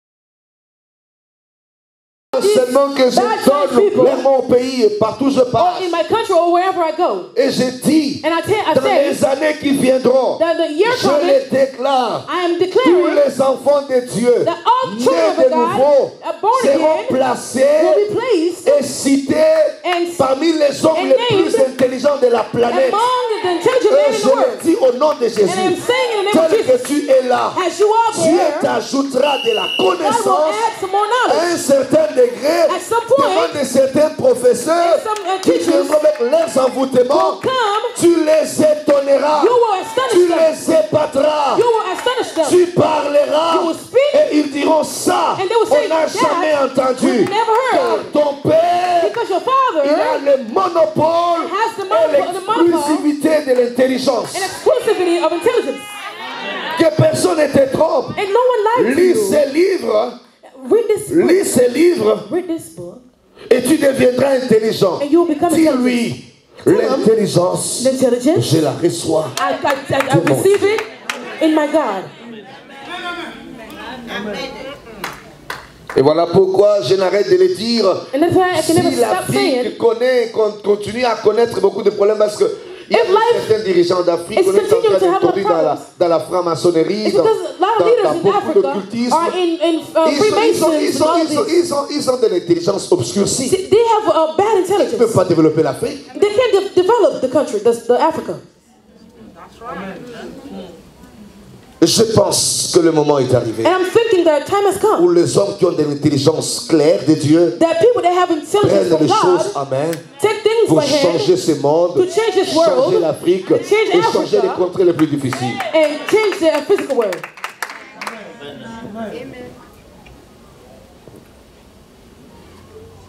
Speaker 1: Seulement que je donne vraiment au pays et partout je
Speaker 2: or
Speaker 1: passe.
Speaker 2: in my country or wherever I go.
Speaker 1: Et je dis,
Speaker 2: And I
Speaker 1: dans
Speaker 2: say,
Speaker 1: les années qui viendront,
Speaker 2: the year
Speaker 1: je
Speaker 2: coming,
Speaker 1: les déclare,
Speaker 2: I am
Speaker 1: tous
Speaker 2: declaring
Speaker 1: les enfants de Dieu,
Speaker 2: that all children
Speaker 1: nés
Speaker 2: of
Speaker 1: de
Speaker 2: God,
Speaker 1: nouveau,
Speaker 2: born
Speaker 1: seront
Speaker 2: again,
Speaker 1: placés
Speaker 2: will be placed
Speaker 1: et cités
Speaker 2: and
Speaker 1: parmi les hommes
Speaker 2: and
Speaker 1: les plus
Speaker 2: named
Speaker 1: intelligents de la planète.
Speaker 2: among the intelligent men
Speaker 1: Et
Speaker 2: in the
Speaker 1: je le
Speaker 2: world.
Speaker 1: dis au nom de
Speaker 2: And I am
Speaker 1: Jésus,
Speaker 2: saying in the name of
Speaker 1: tel
Speaker 2: Jesus,
Speaker 1: que tu es là,
Speaker 2: as you are
Speaker 1: Dieu
Speaker 2: there,
Speaker 1: t'ajoutera de la
Speaker 2: God will
Speaker 1: connaissance
Speaker 2: add some more
Speaker 1: à
Speaker 2: knowledge.
Speaker 1: un certain degré
Speaker 2: At some point,
Speaker 1: devant de certains professeurs
Speaker 2: and some
Speaker 1: qui
Speaker 2: teachers
Speaker 1: viendront avec leurs envoûtements.
Speaker 2: will come,
Speaker 1: Tu les étonneras,
Speaker 2: you will astonish
Speaker 1: tu
Speaker 2: them.
Speaker 1: les épateras,
Speaker 2: You will astonish them.
Speaker 1: tu parleras
Speaker 2: You will speak,
Speaker 1: et ils diront ça,
Speaker 2: and they will say,
Speaker 1: on n'a
Speaker 2: "That
Speaker 1: jamais entendu.
Speaker 2: we've never heard."
Speaker 1: Car ton Père,
Speaker 2: Because your
Speaker 1: il a
Speaker 2: Father
Speaker 1: le monopole
Speaker 2: has the
Speaker 1: et
Speaker 2: monopole
Speaker 1: l'exclusivité de l'intelligence.
Speaker 2: and exclusivity of intelligence.
Speaker 1: Que personne ne te trompe.
Speaker 2: And no one lies to
Speaker 1: Lis
Speaker 2: you.
Speaker 1: ces livres,
Speaker 2: Read this book.
Speaker 1: lis ces livres
Speaker 2: Read this book.
Speaker 1: et tu deviendras intelligent.
Speaker 2: And you will become
Speaker 1: Dis-lui, l'intelligence,
Speaker 2: L'intelligence,
Speaker 1: je la reçois.
Speaker 2: I receive it in my God.
Speaker 1: Et voilà pourquoi je n'arrête de le dire. Si l'Afrique continue à connaître beaucoup de problèmes parce que il y a certains dirigeants d'Afrique qui sont en train d'introduire dans la franc-maçonnerie, dans beaucoup d'occultisme. Ils ont de l'intelligence obscurcie. Ils ne peuvent pas développer l'Afrique.
Speaker 2: They can't develop the country, the Africa.
Speaker 1: Je pense que le moment est arrivé où les hommes qui ont de l'intelligence claire de Dieu prennent les choses en main pour changer ce monde, changer l'Afrique et changer les contrées les plus difficiles.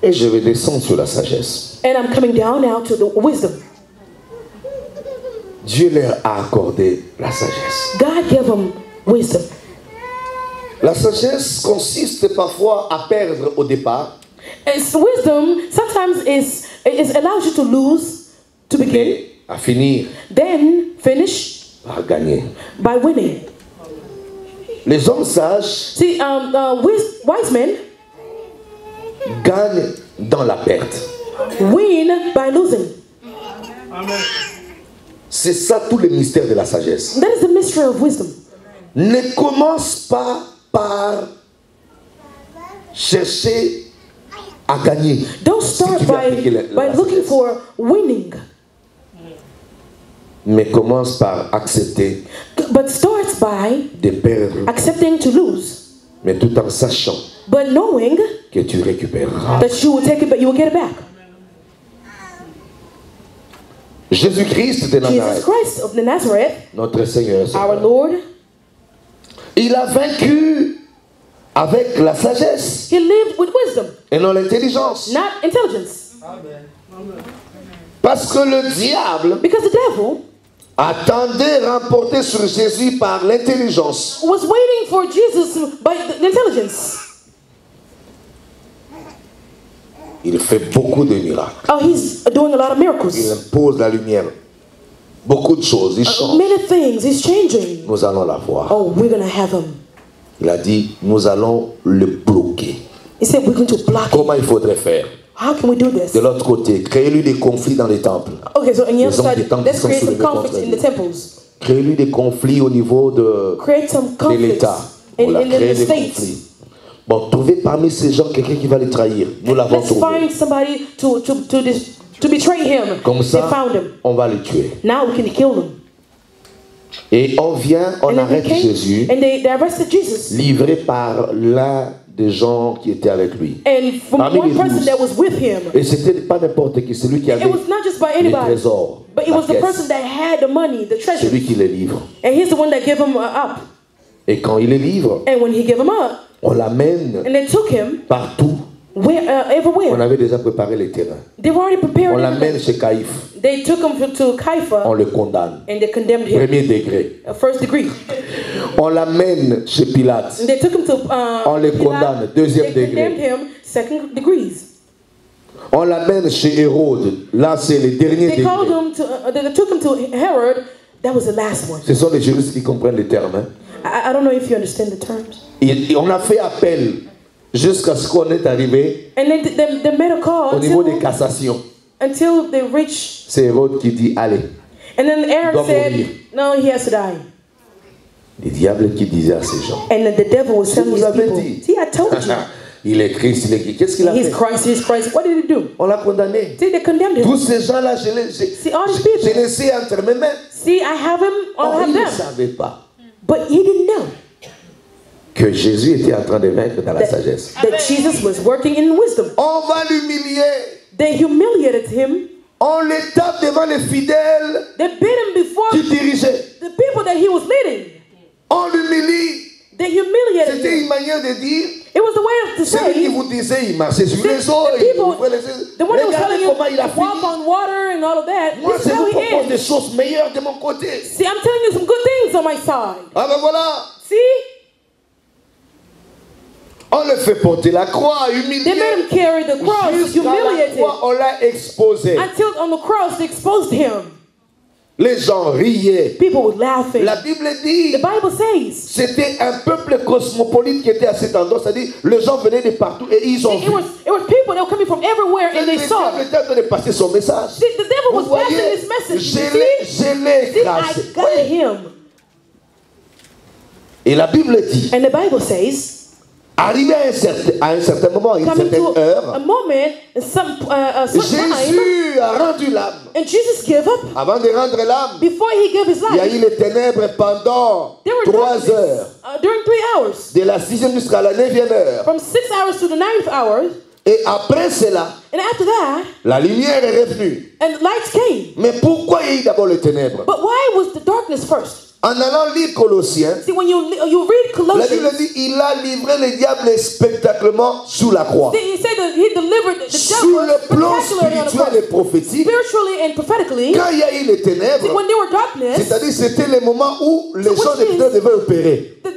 Speaker 1: Et je vais descendre sur la sagesse. Dieu leur a accordé la sagesse.
Speaker 2: God gave them wisdom.
Speaker 1: La sagesse consiste parfois à perdre au départ.
Speaker 2: Wisdom sometimes allows you to lose to begin.
Speaker 1: À finir.
Speaker 2: Then finish.
Speaker 1: À gagner.
Speaker 2: By winning.
Speaker 1: Les hommes sages.
Speaker 2: See, wise men
Speaker 1: gagnent dans la perte.
Speaker 2: Win by losing.
Speaker 1: Amen. C'est ça tout le mystère de la sagesse.
Speaker 2: That is the mystery of wisdom.
Speaker 1: Ne commence pas par chercher à gagner.
Speaker 2: Don't start by looking for winning.
Speaker 1: Mais commence par accepter.
Speaker 2: But starts by
Speaker 1: de perdre.
Speaker 2: Accepting to lose.
Speaker 1: Mais tout en sachant.
Speaker 2: But knowing
Speaker 1: que tu récupéreras.
Speaker 2: That you will take it, but you will get it back.
Speaker 1: Jésus-Christ de Nazareth.
Speaker 2: Jesus Christ of Nazareth.
Speaker 1: Notre Seigneur.
Speaker 2: Our Lord.
Speaker 1: Il a vaincu avec la sagesse.
Speaker 2: He lived with wisdom.
Speaker 1: Et non l'intelligence.
Speaker 2: Not intelligence.
Speaker 1: Amen. Parce que le diable.
Speaker 2: Because the devil
Speaker 1: attendait remporter sur Jésus par l'intelligence.
Speaker 2: Was waiting for Jesus by the intelligence.
Speaker 1: Il fait beaucoup de miracles.
Speaker 2: Oh, he's doing a lot of miracles.
Speaker 1: Il impose la lumière. Beaucoup de choses. Il change.
Speaker 2: Many things. He's changing.
Speaker 1: Nous allons la voir.
Speaker 2: Oh, we're going to have him.
Speaker 1: Il a dit, nous allons le bloquer.
Speaker 2: He said, we're going to block
Speaker 1: Comment il faudrait faire?
Speaker 2: How can we do this?
Speaker 1: De l'autre côté, créez-lui des conflits dans les temples.
Speaker 2: Okay, so on the other side, let's create some conflicts in the temples.
Speaker 1: Créez-lui des conflits au niveau de l'État.
Speaker 2: In the states.
Speaker 1: Bon, trouvez parmi ces gens quelqu'un qui va les trahir. Nous l'avons trouvé.
Speaker 2: Let's find somebody to betray him.
Speaker 1: Comme ça,
Speaker 2: they found him.
Speaker 1: On va le tuer.
Speaker 2: Now we can kill him.
Speaker 1: Et on arrête Jésus,
Speaker 2: and they arrested Jesus.
Speaker 1: Livré par l'un des gens qui étaient avec lui.
Speaker 2: And from one person that was with him.
Speaker 1: Et c'était pas n'importe qui, celui qui avait les trésors.
Speaker 2: But it was the person that had the money, the treasure.
Speaker 1: Celui qui les livre.
Speaker 2: And he's the one that gave him up.
Speaker 1: Et quand il les livre,
Speaker 2: and when he gave him up,
Speaker 1: on l'amène partout.
Speaker 2: Everywhere.
Speaker 1: On avait déjà préparé les terrains. On l'amène chez Caïphe.
Speaker 2: They took him to Caiaphas.
Speaker 1: On le condamne.
Speaker 2: And they condemned him.
Speaker 1: Premier degré.
Speaker 2: First degree.
Speaker 1: On l'amène chez Pilate.
Speaker 2: They took him to,
Speaker 1: on le condamne. Deuxième degré.
Speaker 2: They condemned him. Second degrees.
Speaker 1: On l'amène chez Hérode. Là, c'est le dernier degré.
Speaker 2: They took him to Herod. That was the last one.
Speaker 1: Ce sont les juristes qui comprennent les termes. Hein?
Speaker 2: I don't know if you understand the terms.
Speaker 1: Et on a fait appel jusqu'à ce qu'on est arrivé au niveau des cassations.
Speaker 2: Until they reach.
Speaker 1: C'est Hérode qui dit allez.
Speaker 2: And then Herod said, no, he has to die.
Speaker 1: Le diable qui disait à ces gens.
Speaker 2: And the devil was telling these people. See, I told you.
Speaker 1: Il est Christ, il est Christ. Qu'est-ce qu'il a fait?
Speaker 2: He's Christ. What did he do?
Speaker 1: On l'a condamné.
Speaker 2: See, they condemned him.
Speaker 1: Tous ces gens-là, je les laissé entre mes mains.
Speaker 2: See, I have him.
Speaker 1: Il ne savait pas.
Speaker 2: But he didn't know.
Speaker 1: Que Jésus était en train de vaincre dans la sagesse.
Speaker 2: That Jesus was working in wisdom.
Speaker 1: On va l'humilier.
Speaker 2: They humiliated him.
Speaker 1: On le tape devant les fidèles.
Speaker 2: They beat him before
Speaker 1: qui dirigeait.
Speaker 2: The people that he was leading.
Speaker 1: On l'humilie.
Speaker 2: They humiliated him.
Speaker 1: C'était une manière de dire.
Speaker 2: It was the way to say.
Speaker 1: Celui qui vous disait, il marchait sur les eaux.
Speaker 2: The one that was telling you to walk on water and all of that.
Speaker 1: Moi, je vous propose des choses meilleures de mon côté.
Speaker 2: See, I'm telling you some good things on my side.
Speaker 1: Ah ben voilà.
Speaker 2: See?
Speaker 1: On le fait porter la croix, humilié.
Speaker 2: They made him carry the cross, humiliated.
Speaker 1: On l'a exposé.
Speaker 2: Until on the cross they exposed him.
Speaker 1: Les gens riaient.
Speaker 2: People were laughing.
Speaker 1: La Bible dit,
Speaker 2: The Bible says,
Speaker 1: c'était un peuple cosmopolite qui était à cet endroit. C'est-à-dire, les gens venaient de partout et ils ont vu.
Speaker 2: it was people that were coming from everywhere and they saw.
Speaker 1: Le diable était en train de passer son message.
Speaker 2: See, the devil was
Speaker 1: Vous
Speaker 2: passing
Speaker 1: voyez,
Speaker 2: this message.
Speaker 1: je l'ai
Speaker 2: See,
Speaker 1: écrasé.
Speaker 2: I got him.
Speaker 1: Et la Bible dit,
Speaker 2: And the Bible says,
Speaker 1: arrivé à un certain moment, à une
Speaker 2: coming
Speaker 1: certaine
Speaker 2: to
Speaker 1: heure,
Speaker 2: a moment, some time,
Speaker 1: Jésus a rendu l'âme.
Speaker 2: and Jesus gave up.
Speaker 1: Avant de rendre l'âme,
Speaker 2: Before he gave his
Speaker 1: il y a
Speaker 2: life,
Speaker 1: eu les ténèbres pendant
Speaker 2: there were
Speaker 1: 3
Speaker 2: darkness,
Speaker 1: heures.
Speaker 2: During 3 hours.
Speaker 1: De la 6e jusqu'à la 9e heure.
Speaker 2: From 6 hours to the 9th hour.
Speaker 1: Et après cela,
Speaker 2: And after that,
Speaker 1: la lumière est revenue.
Speaker 2: and lights came.
Speaker 1: Mais pourquoi il y a eu d'abord les ténèbres?
Speaker 2: But why was the darkness first?
Speaker 1: En allant lire Colossiens,
Speaker 2: See, when you read
Speaker 1: la Bible
Speaker 2: Colossians,
Speaker 1: dit il a livré le diable spectaculairement sous la croix.
Speaker 2: he said that he delivered the
Speaker 1: Sur
Speaker 2: devil
Speaker 1: le plan
Speaker 2: spectacularly on the
Speaker 1: spirituel
Speaker 2: cross.
Speaker 1: et prophétique,
Speaker 2: Spiritually and prophetically,
Speaker 1: quand il y a eu les
Speaker 2: see,
Speaker 1: ténèbres,
Speaker 2: when there were darkness,
Speaker 1: c'est-à-dire c'était le moment où les
Speaker 2: which
Speaker 1: gens de
Speaker 2: means-
Speaker 1: Dieu devaient opérer.
Speaker 2: the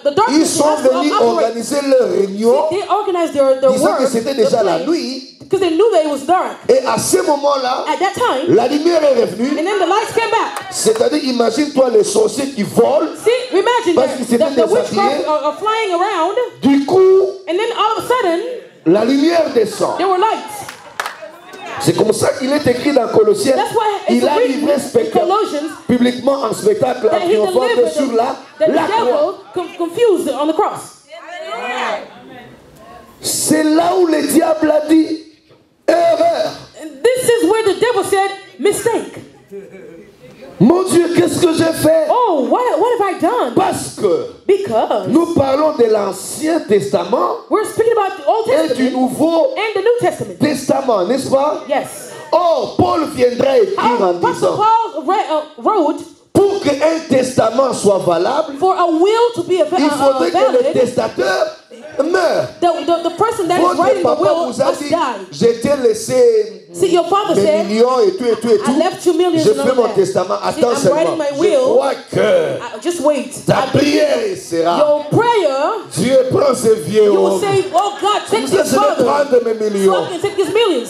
Speaker 1: Ils
Speaker 2: darkness
Speaker 1: sont
Speaker 2: has to
Speaker 1: venus
Speaker 2: operate.
Speaker 1: organiser leur réunion,
Speaker 2: They organized their
Speaker 1: disant que
Speaker 2: work,
Speaker 1: c'était déjà la nuit.
Speaker 2: because they knew that it was dark.
Speaker 1: Et à ce moment-là,
Speaker 2: At that time,
Speaker 1: la lumière est revenue.
Speaker 2: and then the lights came back.
Speaker 1: C'est-à-dire, imagine-toi les sorciers qui volent.
Speaker 2: See, imagine
Speaker 1: Parce
Speaker 2: that
Speaker 1: qu'ils s'étaient
Speaker 2: the witchcraft
Speaker 1: déshabillés.
Speaker 2: are flying around,
Speaker 1: Du coup,
Speaker 2: and then all of a sudden,
Speaker 1: la lumière descend.
Speaker 2: there were lights.
Speaker 1: C'est comme ça qu'il est écrit dans Colossiens.
Speaker 2: That's why it's
Speaker 1: Il a
Speaker 2: written
Speaker 1: livré
Speaker 2: in
Speaker 1: spectacle,
Speaker 2: Colossians
Speaker 1: publiquement en spectacle, en
Speaker 2: that he
Speaker 1: triomphant
Speaker 2: delivered
Speaker 1: sur la
Speaker 2: the
Speaker 1: croix.
Speaker 2: devil confused on the cross.
Speaker 1: C'est là où le diable a dit erreur.
Speaker 2: And this is where the devil said, mistake.
Speaker 1: Mon Dieu, qu'est-ce que j'ai fait?
Speaker 2: Oh, what have I done?
Speaker 1: Parce que
Speaker 2: Because
Speaker 1: nous parlons de l'Ancien Testament
Speaker 2: we're speaking about the Old
Speaker 1: et du
Speaker 2: Testament
Speaker 1: Nouveau
Speaker 2: and the New Testament.
Speaker 1: Testament, n'est-ce pas?
Speaker 2: Yes.
Speaker 1: Oh, Paul viendra écrire en
Speaker 2: Apostle
Speaker 1: disant,
Speaker 2: Paul wrote,
Speaker 1: pour qu'un testament soit valable,
Speaker 2: for a will to be
Speaker 1: il faudrait que le
Speaker 2: valid,
Speaker 1: testateur meure.
Speaker 2: the person that is
Speaker 1: Votre
Speaker 2: writing the
Speaker 1: papa
Speaker 2: will
Speaker 1: vous a
Speaker 2: must
Speaker 1: dit,
Speaker 2: die.
Speaker 1: je t'ai laissé
Speaker 2: See, your father
Speaker 1: des
Speaker 2: said,
Speaker 1: millions et tout et tout et
Speaker 2: I
Speaker 1: tout.
Speaker 2: left you millions
Speaker 1: Je
Speaker 2: and
Speaker 1: fais
Speaker 2: all
Speaker 1: mon
Speaker 2: that.
Speaker 1: testament.
Speaker 2: See,
Speaker 1: Attends
Speaker 2: I'm
Speaker 1: seulement.
Speaker 2: writing my
Speaker 1: Je
Speaker 2: will.
Speaker 1: crois que
Speaker 2: Just wait.
Speaker 1: ta prière sera.
Speaker 2: Your prayer,
Speaker 1: Dieu prend ce vieux
Speaker 2: you will
Speaker 1: homme.
Speaker 2: say, oh God, take
Speaker 1: Comme ça,
Speaker 2: this
Speaker 1: je vais
Speaker 2: father.
Speaker 1: prendre mes
Speaker 2: So I
Speaker 1: millions.
Speaker 2: can take these millions.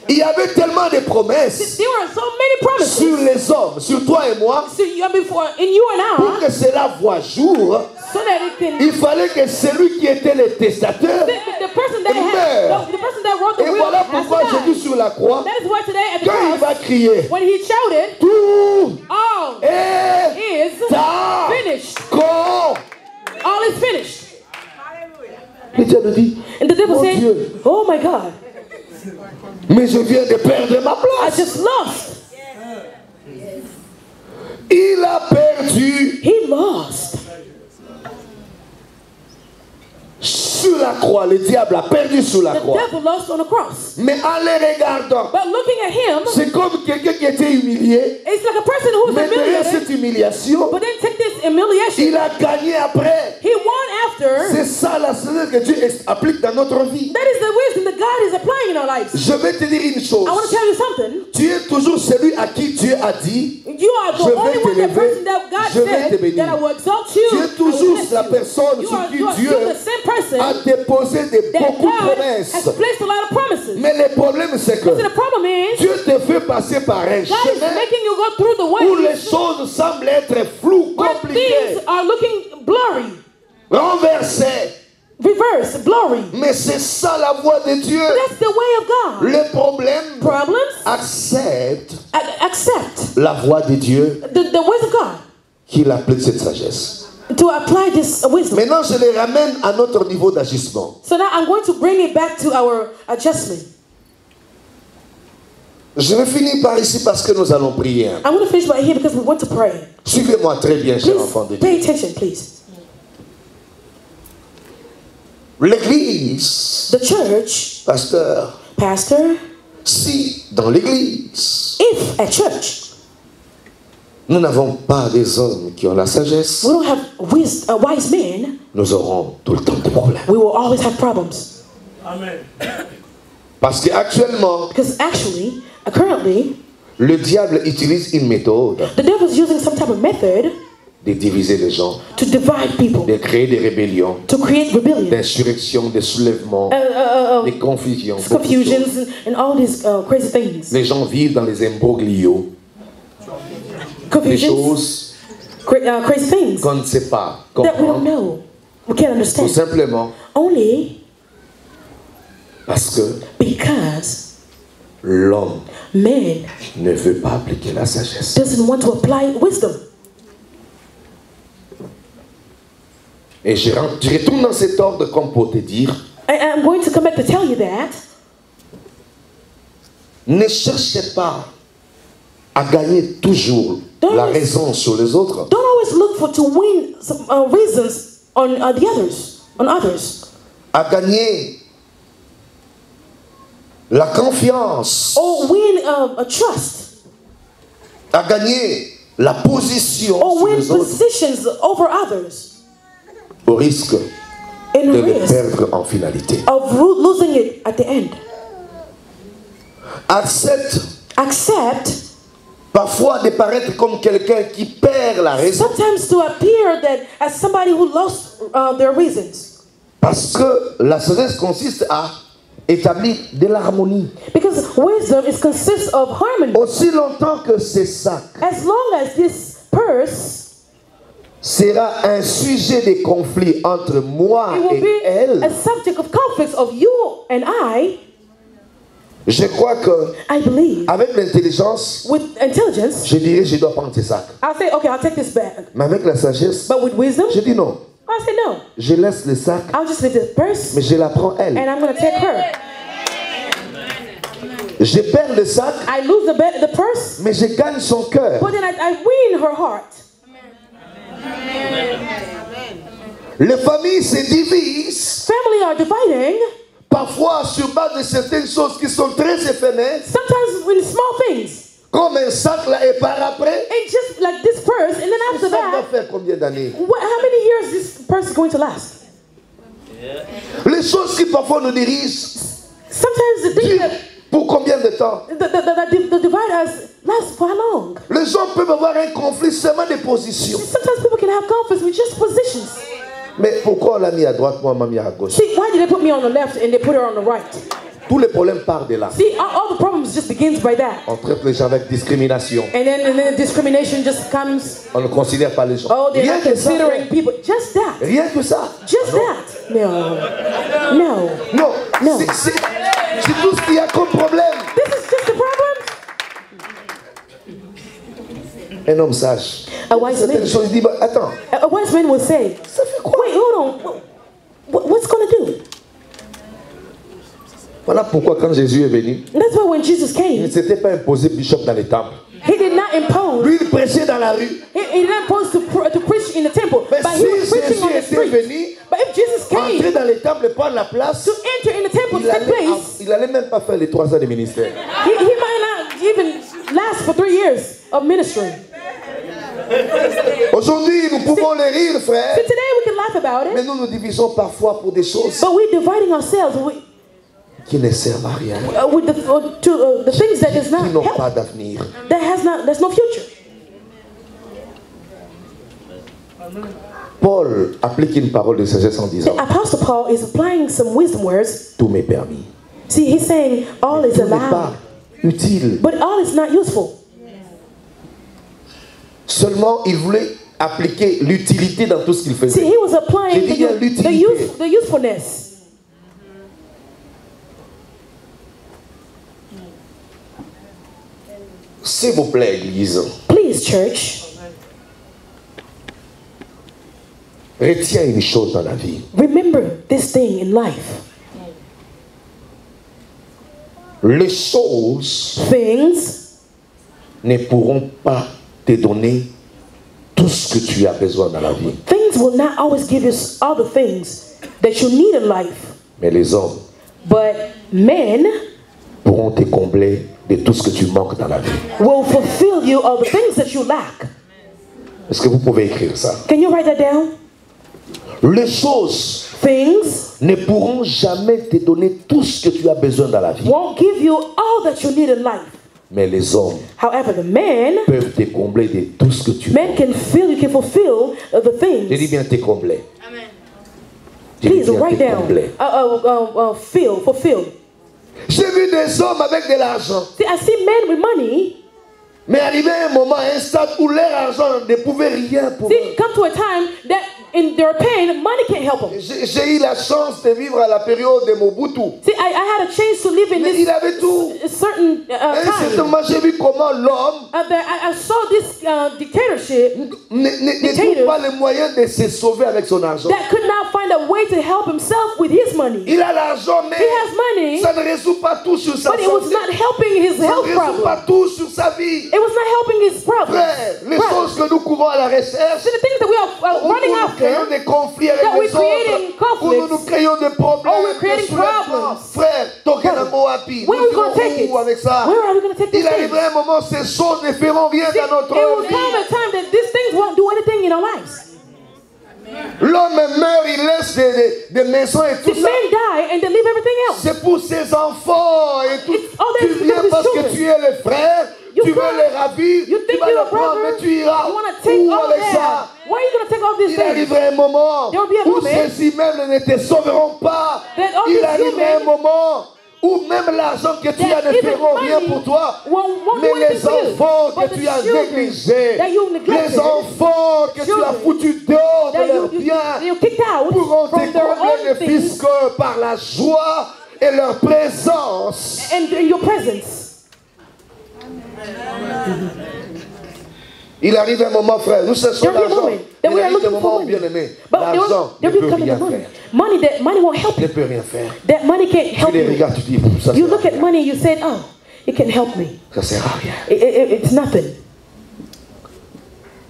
Speaker 1: Il y avait tellement de promesses
Speaker 2: There were so many promises.
Speaker 1: sur les hommes, sur toi et moi,
Speaker 2: So, I mean, in you and
Speaker 1: pour
Speaker 2: I,
Speaker 1: que cela voie jour.
Speaker 2: so that it can.
Speaker 1: Il fallait que celui qui était le testateur.
Speaker 2: The person that
Speaker 1: meurt.
Speaker 2: the person that wrote the
Speaker 1: Et
Speaker 2: will
Speaker 1: voilà
Speaker 2: has
Speaker 1: pourquoi
Speaker 2: to die.
Speaker 1: Jésus sur la croix,
Speaker 2: That is why today at the
Speaker 1: quand il va
Speaker 2: cross,
Speaker 1: crier,
Speaker 2: when he shouted,
Speaker 1: tout
Speaker 2: all
Speaker 1: est
Speaker 2: is finished. All is finished.
Speaker 1: Le diable dit,
Speaker 2: And the devil
Speaker 1: mon
Speaker 2: said,
Speaker 1: Dieu,
Speaker 2: oh my God,
Speaker 1: mais je viens de perdre ma
Speaker 2: I
Speaker 1: place.
Speaker 2: just lost.
Speaker 1: Il a perdu
Speaker 2: He lost.
Speaker 1: sur la croix. Le diable a perdu sur la
Speaker 2: The
Speaker 1: croix.
Speaker 2: devil lost on the cross.
Speaker 1: Mais en le regardant,
Speaker 2: But looking at him,
Speaker 1: c'est comme quelqu'un qui était humilié.
Speaker 2: it's like a person who was
Speaker 1: Mais derrière
Speaker 2: humiliated,
Speaker 1: cette humiliation,
Speaker 2: but then take this humiliation.
Speaker 1: il a gagné après.
Speaker 2: He won after.
Speaker 1: C'est ça la sagesse que Dieu applique dans notre vie.
Speaker 2: That is the wisdom that God is applying in our lives.
Speaker 1: Je vais te dire une chose.
Speaker 2: I want to tell you something.
Speaker 1: Tu es toujours celui à qui Dieu a dit,
Speaker 2: You are the
Speaker 1: Je vais
Speaker 2: only one,
Speaker 1: t'élever,
Speaker 2: the person that God
Speaker 1: je vais te
Speaker 2: said
Speaker 1: bénir.
Speaker 2: that I will exalt you.
Speaker 1: tu es
Speaker 2: I will
Speaker 1: toujours
Speaker 2: bless
Speaker 1: la
Speaker 2: you.
Speaker 1: personne
Speaker 2: You
Speaker 1: sur
Speaker 2: are,
Speaker 1: qui
Speaker 2: you are
Speaker 1: Dieu
Speaker 2: still the same person
Speaker 1: a déposé
Speaker 2: that
Speaker 1: beaucoup de
Speaker 2: God
Speaker 1: promesses.
Speaker 2: has placed a lot of promises.
Speaker 1: Mais le problème c'est que
Speaker 2: So the problem is,
Speaker 1: Dieu te fait passer par un
Speaker 2: God is
Speaker 1: chemin
Speaker 2: making you go through the
Speaker 1: où les
Speaker 2: way
Speaker 1: choses semblent être floues,
Speaker 2: where
Speaker 1: compliquées,
Speaker 2: things are looking blurry,
Speaker 1: renversées.
Speaker 2: reverse, blurry.
Speaker 1: Mais c'est ça la voie de Dieu.
Speaker 2: That's the way of God.
Speaker 1: Le problème,
Speaker 2: Problems,
Speaker 1: accepte
Speaker 2: accept
Speaker 1: la voie de Dieu
Speaker 2: the ways of God
Speaker 1: qu'il applique cette sagesse.
Speaker 2: to apply this wisdom.
Speaker 1: Maintenant, je les ramène à notre niveau d'agissement.
Speaker 2: So now I'm going to bring it back to our adjustment.
Speaker 1: Je vais finir par ici parce que nous allons prier.
Speaker 2: I'm going to finish right here because we want to pray.
Speaker 1: Suivez-moi très bien, chers enfants de
Speaker 2: Please
Speaker 1: Dieu.
Speaker 2: pay attention, please.
Speaker 1: L'église,
Speaker 2: The church,
Speaker 1: pasteur,
Speaker 2: pastor,
Speaker 1: si dans l'église,
Speaker 2: if at church
Speaker 1: nous n'avons pas des hommes qui ont la sagesse,
Speaker 2: we don't have wise men,
Speaker 1: nous aurons tout le temps des problèmes.
Speaker 2: we will always have problems.
Speaker 3: Amen.
Speaker 1: Parce qu'actuellement,
Speaker 2: Because actually, currently,
Speaker 1: le diable utilise une méthode
Speaker 2: the devil is using some type of method
Speaker 1: de diviser les gens,
Speaker 2: to divide people,
Speaker 1: de créer des rébellions,
Speaker 2: to create rebellion,
Speaker 1: d'insurrections, de soulèvements, de confusions. beaucoup de choses.
Speaker 2: confusions, and all these crazy things.
Speaker 1: Les gens vivent dans les imbroglios. des choses
Speaker 2: crazy things
Speaker 1: qu'on ne sait pas
Speaker 2: that we don't
Speaker 1: comprendre.
Speaker 2: know, we can't understand.
Speaker 1: Tout simplement
Speaker 2: Only
Speaker 1: parce que l'homme
Speaker 2: man
Speaker 1: ne veut pas appliquer la sagesse.
Speaker 2: doesn't want to apply wisdom.
Speaker 1: Et je retourne dans cet ordre comme pour te dire,
Speaker 2: I'm going to come back to tell you that.
Speaker 1: Ne cherchez pas à gagner toujours la raison sur les autres.
Speaker 2: Don't always look to win some, reasons on others.
Speaker 1: À gagner la confiance.
Speaker 2: Or win a trust.
Speaker 1: À gagner la position
Speaker 2: or
Speaker 1: sur
Speaker 2: win
Speaker 1: les autres.
Speaker 2: positions over others.
Speaker 1: Au risque
Speaker 2: In
Speaker 1: de
Speaker 2: risk
Speaker 1: les perdre en finalité.
Speaker 2: of losing it at the end.
Speaker 1: Accepte parfois de paraître comme quelqu'un qui perd la raison.
Speaker 2: Sometimes to appear that as somebody who lost their reasons.
Speaker 1: Parce que la sagesse consiste à établir de l'harmonie.
Speaker 2: Because wisdom consists of harmony.
Speaker 1: Aussi longtemps que c'est ça.
Speaker 2: As long as this purse
Speaker 1: sera un sujet de conflit entre moi
Speaker 2: it will
Speaker 1: et
Speaker 2: be
Speaker 1: elle.
Speaker 2: a subject of conflicts of you and I
Speaker 1: crois que
Speaker 2: believe
Speaker 1: avec l'intelligence,
Speaker 2: with intelligence,
Speaker 1: je dirais je dois prendre ces sacs.
Speaker 2: I'll say, okay, I'll take this bag.
Speaker 1: Mais avec la sagesse,
Speaker 2: But with wisdom,
Speaker 1: je dis non.
Speaker 2: I'll say no.
Speaker 1: Je laisse le sac,
Speaker 2: I'll just leave the purse
Speaker 1: mais je la prends elle.
Speaker 2: and I'm going to take her.
Speaker 1: Je perds le sac,
Speaker 2: I lose the purse,
Speaker 1: mais je gagne son cœur.
Speaker 2: but then I win her heart.
Speaker 1: Les familles se divisent,
Speaker 2: Family are dividing,
Speaker 1: parfois sur base de certaines choses qui sont très éphémères,
Speaker 2: sometimes with small things.
Speaker 1: comme un sac là et par après.
Speaker 2: And just like this purse, and then after
Speaker 1: Ça va
Speaker 2: that,
Speaker 1: faire combien d'années?
Speaker 2: how many years this purse is going to last?
Speaker 1: Les choses qui parfois nous dirigent,
Speaker 2: Sometimes the things that
Speaker 1: pour combien de temps?
Speaker 2: that divide us last for how long?
Speaker 1: Les gens peuvent avoir un conflit seulement de position.
Speaker 2: Sometimes people can have conflicts with just positions.
Speaker 1: Mais pourquoi on l'a mis à droite, moi on m'a mis à gauche?
Speaker 2: See, why did they put me on the left and they put her on the right?
Speaker 1: Tous les problèmes partent de là.
Speaker 2: See, all the problems just begins by that.
Speaker 1: On traite les gens avec discrimination.
Speaker 2: And then discrimination just comes.
Speaker 1: On ne considère pas les gens.
Speaker 2: Oh, they're
Speaker 1: Rien
Speaker 2: not
Speaker 1: que ça.
Speaker 2: considering people. Just that.
Speaker 1: Rien que ça.
Speaker 2: Just that. No. No.
Speaker 1: Non.
Speaker 2: No.
Speaker 1: C'est tout ce qu'il y a comme problème.
Speaker 2: This is just the problem.
Speaker 1: Un homme sage.
Speaker 2: A wise man.
Speaker 1: Certaines choses, il dit, bah, attends.
Speaker 2: A wise man will say,
Speaker 1: Ça fait quoi?
Speaker 2: wait, hold on. What's going to do?
Speaker 1: Voilà pourquoi quand Jésus est venu,
Speaker 2: That's why when Jesus
Speaker 1: il ne
Speaker 2: came,
Speaker 1: s'était pas imposé bishop dans les temples.
Speaker 2: he did not impose.
Speaker 1: Lui, il prêchait dans la rue.
Speaker 2: He did not impose to preach in the temple,
Speaker 1: Mais
Speaker 2: but
Speaker 1: si
Speaker 2: he was preaching
Speaker 1: Jésus
Speaker 2: on the
Speaker 1: était
Speaker 2: street.
Speaker 1: venu,
Speaker 2: But if Jesus
Speaker 1: entrer
Speaker 2: came
Speaker 1: dans les temples et prendre la place,
Speaker 2: to enter in the temple to take place,
Speaker 1: il allait même pas faire les 3 ans de ministère.
Speaker 2: he might not even last for 3 years of ministry.
Speaker 1: Aujourd'hui, nous pouvons les rire, frère.
Speaker 2: See, today we can laugh about
Speaker 1: Mais
Speaker 2: it,
Speaker 1: nous nous divisons parfois pour des choses
Speaker 2: but we're dividing ourselves
Speaker 1: qui ne servent à rien,
Speaker 2: with the things that does not
Speaker 1: qui n'ont
Speaker 2: help,
Speaker 1: pas d'avenir.
Speaker 2: there's no future.
Speaker 1: Paul applique une parole de sagesse en disant,
Speaker 2: The Apostle Paul is applying some wisdom words.
Speaker 1: tout m'est permis.
Speaker 2: See, he's saying all is
Speaker 1: Tout n'est pas
Speaker 2: allowed,
Speaker 1: utile.
Speaker 2: but all is not useful.
Speaker 1: Seulement, il voulait appliquer l'utilité dans tout ce qu'il
Speaker 2: See,
Speaker 1: faisait.
Speaker 2: he was applying
Speaker 1: J'ai dit, il y a l'utilité.
Speaker 2: the usefulness.
Speaker 1: S'il vous plaît, Église,
Speaker 2: Please, church,
Speaker 1: retiens une chose dans la vie.
Speaker 2: remember this thing in life.
Speaker 1: Les choses
Speaker 2: Things
Speaker 1: ne pourront pas te donner tout ce que tu as besoin dans la vie.
Speaker 2: Things will not always give you all the things that you need in life.
Speaker 1: Mais les hommes
Speaker 2: But men
Speaker 1: pourront te combler de tout ce que tu manques dans la vie.
Speaker 2: will fulfill you all the things that you lack.
Speaker 1: Est-ce que vous pouvez écrire ça?
Speaker 2: Can you write that down?
Speaker 1: Les choses
Speaker 2: Things
Speaker 1: ne pourront jamais te donner tout ce que tu as besoin dans la vie.
Speaker 2: won't give you all that you need in life.
Speaker 1: Mais les hommes
Speaker 2: However, the men
Speaker 1: peuvent te combler de tout ce que tu
Speaker 2: men
Speaker 1: as.
Speaker 2: can fulfill the
Speaker 1: Je dis
Speaker 2: things.
Speaker 1: bien te combler. Je dis
Speaker 2: Please
Speaker 1: bien
Speaker 2: write
Speaker 1: te
Speaker 2: down.
Speaker 1: combler.
Speaker 2: Fulfill.
Speaker 1: J'ai vu des hommes avec de l'argent.
Speaker 2: See, I see men with money,
Speaker 1: Mais arrivé un moment, un stade où leur argent ne pouvait rien pour eux.
Speaker 2: See, come to a time that in their pain, money can't help them.
Speaker 1: J'ai eu la chance de vivre à la période de Mobutu.
Speaker 2: See, I had a chance to live in
Speaker 1: Mais il avait tout.
Speaker 2: certain time.
Speaker 1: Certainement, j'ai vu comment l'homme
Speaker 2: I saw this dictatorship
Speaker 1: ne trouve pas les moyens de se sauver avec son argent.
Speaker 2: that could not find a way to help himself with his money.
Speaker 1: Il a l'argent, mais
Speaker 2: He has money,
Speaker 1: ça ne résout pas tout sur sa
Speaker 2: but it was
Speaker 1: santé.
Speaker 2: not helping his
Speaker 1: Ça
Speaker 2: health
Speaker 1: ne résout
Speaker 2: problem.
Speaker 1: pas tout sur sa vie.
Speaker 2: It was not helping his problem.
Speaker 1: Frère, les choses que nous courons à la recherche,
Speaker 2: See, the things that we are
Speaker 1: où
Speaker 2: running
Speaker 1: nous créons
Speaker 2: after,
Speaker 1: des conflits avec
Speaker 2: that
Speaker 1: les
Speaker 2: we're creating
Speaker 1: autres, où nous
Speaker 2: conflicts.
Speaker 1: créons des problèmes,
Speaker 2: Oh, we're creating
Speaker 1: des soulèvements.
Speaker 2: problems.
Speaker 1: Frère, Tokenamo Happy,
Speaker 2: Where are we going to take
Speaker 1: nous
Speaker 2: it?
Speaker 1: où avec ça?
Speaker 2: Where are we going to take this
Speaker 1: Il
Speaker 2: thing?
Speaker 1: arriverait un moment, ces choses ne feront rien
Speaker 2: See,
Speaker 1: dans notre
Speaker 2: it will
Speaker 1: vie.
Speaker 2: come a time that these things won't do anything in our lives.
Speaker 1: L'homme meurt, il laisse des maisons et tout
Speaker 2: The
Speaker 1: ça.
Speaker 2: men die and they leave everything else.
Speaker 1: C'est pour ses enfants et tout.
Speaker 2: all
Speaker 1: Tu
Speaker 2: that
Speaker 1: viens
Speaker 2: is
Speaker 1: parce que
Speaker 2: children.
Speaker 1: tu es le frère,
Speaker 2: You
Speaker 1: tu veux
Speaker 2: come,
Speaker 1: les ravir,
Speaker 2: you
Speaker 1: tu
Speaker 2: think
Speaker 1: vas
Speaker 2: you're
Speaker 1: les
Speaker 2: a
Speaker 1: prendre,
Speaker 2: brother,
Speaker 1: mais tu iras
Speaker 2: you want to take
Speaker 1: où
Speaker 2: all
Speaker 1: avec
Speaker 2: that.
Speaker 1: ça?
Speaker 2: Where are you going to take all these
Speaker 1: Il
Speaker 2: things?
Speaker 1: arriverait un moment
Speaker 2: There will be a
Speaker 1: où
Speaker 2: moment
Speaker 1: ces immeubles ne te sauveront pas.
Speaker 2: that all
Speaker 1: Il
Speaker 2: these
Speaker 1: arriverait un
Speaker 2: human
Speaker 1: moment où même l'argent que tu as
Speaker 2: that
Speaker 1: ne
Speaker 2: even
Speaker 1: feront rien
Speaker 2: money
Speaker 1: pour toi.
Speaker 2: won't
Speaker 1: Mais
Speaker 2: do anything
Speaker 1: les
Speaker 2: for you.
Speaker 1: enfants
Speaker 2: But
Speaker 1: que
Speaker 2: the
Speaker 1: tu as
Speaker 2: children
Speaker 1: négligés,
Speaker 2: that you neglected,
Speaker 1: les enfants que tu as
Speaker 2: children
Speaker 1: foutus dehors de
Speaker 2: that
Speaker 1: leurs
Speaker 2: you
Speaker 1: biens,
Speaker 2: kicked out
Speaker 1: pourront
Speaker 2: from
Speaker 1: te
Speaker 2: their
Speaker 1: combler
Speaker 2: own
Speaker 1: le
Speaker 2: things
Speaker 1: fisc par la joie et leur présence.
Speaker 2: and in your presence.
Speaker 1: Il arrive un moment, frère, nous cherchons
Speaker 2: There will be a
Speaker 1: l'argent.
Speaker 2: moment that
Speaker 1: Il
Speaker 2: we are
Speaker 1: arrive un
Speaker 2: looking for
Speaker 1: moment,
Speaker 2: money.
Speaker 1: bien aimé,
Speaker 2: But
Speaker 1: l'argent ne
Speaker 2: there will
Speaker 1: peut
Speaker 2: come in
Speaker 1: rien
Speaker 2: the money.
Speaker 1: faire.
Speaker 2: Money won't help
Speaker 1: Ne
Speaker 2: you.
Speaker 1: peut rien faire.
Speaker 2: That money can't
Speaker 1: Tu
Speaker 2: help
Speaker 1: les
Speaker 2: you.
Speaker 1: regardes, tu dis, ça
Speaker 2: You
Speaker 1: sert
Speaker 2: look
Speaker 1: à
Speaker 2: at
Speaker 1: rien.
Speaker 2: money, you said, oh, it can help me.
Speaker 1: Ça sert à rien.
Speaker 2: It's nothing.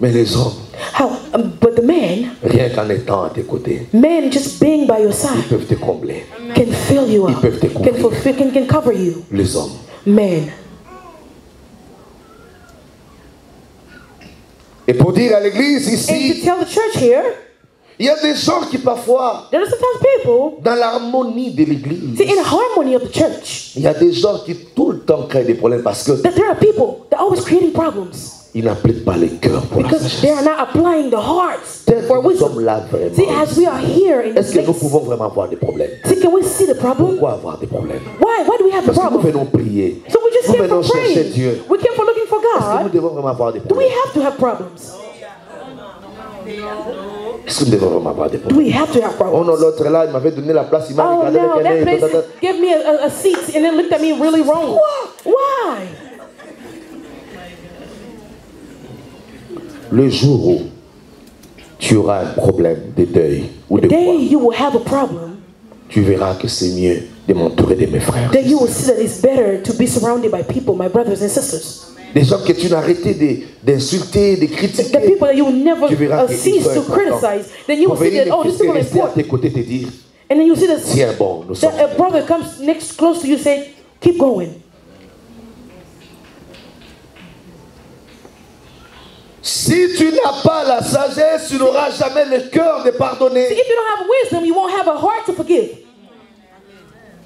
Speaker 1: Mais les hommes,
Speaker 2: But the man,
Speaker 1: rien qu'en étant à tes côtés,
Speaker 2: just being by your
Speaker 1: ils
Speaker 2: side
Speaker 1: peuvent te combler.
Speaker 2: can fill you
Speaker 1: Ils
Speaker 2: up,
Speaker 1: peuvent te
Speaker 2: can
Speaker 1: couvrir.
Speaker 2: fulfill, can cover you.
Speaker 1: Les hommes.
Speaker 2: Man.
Speaker 1: Et pour dire à l'église
Speaker 2: And to
Speaker 1: ici,
Speaker 2: tell the church here,
Speaker 1: il y a des gens qui parfois,
Speaker 2: there are sometimes people,
Speaker 1: dans l'harmonie de l'église,
Speaker 2: see, in harmony of the church,
Speaker 1: il y a des gens qui tout le temps créent des problèmes parce que
Speaker 2: that there are people that are always creating problems
Speaker 1: ils n'appliquent pas les cœurs pour la
Speaker 2: because they are
Speaker 1: sagesse.
Speaker 2: not applying the hearts
Speaker 1: Tel que
Speaker 2: for
Speaker 1: nous sommes
Speaker 2: wisdom.
Speaker 1: là
Speaker 2: See,
Speaker 1: vraiment,
Speaker 2: as we are here in this
Speaker 1: est-ce que nous
Speaker 2: place,
Speaker 1: pouvons vraiment avoir des problèmes?
Speaker 2: see, can we see the problem?
Speaker 1: Pourquoi avoir des problèmes?
Speaker 2: Why do we have a
Speaker 1: Parce que nous
Speaker 2: problem?
Speaker 1: venons prier.
Speaker 2: So we just
Speaker 1: Nous
Speaker 2: came
Speaker 1: venons
Speaker 2: for
Speaker 1: chercher
Speaker 2: praying.
Speaker 1: Dieu.
Speaker 2: We came for looking for
Speaker 1: Est-ce que nous
Speaker 2: God.
Speaker 1: devons vraiment avoir des
Speaker 2: Do we
Speaker 1: problèmes?
Speaker 2: have to have problems?
Speaker 1: Est-ce que nous devons vraiment avoir des
Speaker 2: Do
Speaker 1: problèmes?
Speaker 2: we have to have
Speaker 1: Oh non,
Speaker 2: problems?
Speaker 1: l'autre là, il m'avait donné la place, il m'a
Speaker 2: Oh
Speaker 1: regardé
Speaker 2: no,
Speaker 1: avec un
Speaker 2: that
Speaker 1: œil.
Speaker 2: place gave me a seat and then looked at me really wrong. Why?
Speaker 1: Le jour où tu auras un problème de deuil ou de
Speaker 2: The day
Speaker 1: quoi,
Speaker 2: you will have a problem,
Speaker 1: tu verras que c'est mieux de m'entourer de mes frères.
Speaker 2: then you will see that it's better to be surrounded by people, my brothers and sisters.
Speaker 1: Des gens que tu n'as arrêté d'insulter, de
Speaker 2: The
Speaker 1: critiquer.
Speaker 2: people that you will never
Speaker 1: Tu verras qu'ils
Speaker 2: cease
Speaker 1: sont
Speaker 2: to
Speaker 1: importants.
Speaker 2: criticize, then you
Speaker 1: Pour
Speaker 2: will see
Speaker 1: venir
Speaker 2: that, oh,
Speaker 1: ne
Speaker 2: these people are
Speaker 1: rester à
Speaker 2: important.
Speaker 1: tes côtés te dire,
Speaker 2: And then you see that,
Speaker 1: tiens bon, nous sommes.
Speaker 2: that a brother comes next close to you, say, keep going.
Speaker 1: Si tu n'as pas la sagesse, tu n'auras jamais le cœur de
Speaker 2: See,
Speaker 1: pardonner.
Speaker 2: if you don't have wisdom, you won't have a heart to forgive.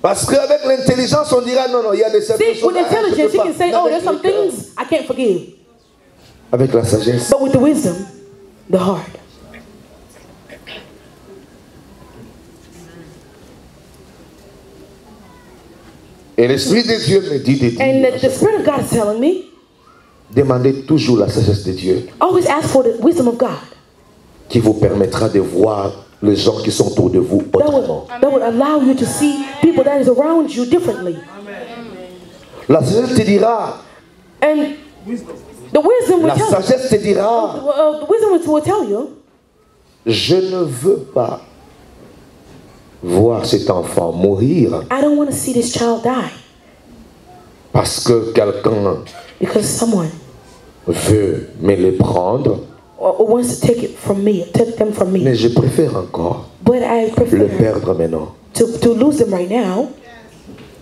Speaker 1: Parce qu'avec l'intelligence, on dira non, non, il y a des certaines
Speaker 2: See,
Speaker 1: choses.
Speaker 2: with
Speaker 1: ah, je
Speaker 2: intelligence,
Speaker 1: peux
Speaker 2: you
Speaker 1: pas.
Speaker 2: can say,
Speaker 1: Mais
Speaker 2: oh,
Speaker 1: avec
Speaker 2: there's some
Speaker 1: le cœur,
Speaker 2: things I can't forgive.
Speaker 1: avec la sagesse,
Speaker 2: But with the wisdom, the heart.
Speaker 1: et l'Esprit de Dieu me dit de dire,
Speaker 2: And the Spirit of God is telling me,
Speaker 1: demandez toujours la sagesse de Dieu
Speaker 2: always ask for the wisdom of God.
Speaker 1: qui vous permettra de voir les gens qui sont autour de vous autrement.
Speaker 2: That would allow you to see people that is around you differently.
Speaker 1: La sagesse te dira,
Speaker 2: And the wisdom will
Speaker 1: la
Speaker 2: tell you.
Speaker 1: sagesse te dira,
Speaker 2: The wisdom will tell you,
Speaker 1: je ne veux pas voir cet enfant mourir
Speaker 2: I don't want to see this child die
Speaker 1: parce que quelqu'un
Speaker 2: because someone
Speaker 1: veut me les prendre,
Speaker 2: or wants to take it from me, take them from me.
Speaker 1: mais je préfère encore
Speaker 2: But I
Speaker 1: le
Speaker 2: prefer
Speaker 1: perdre maintenant,
Speaker 2: to lose them right now,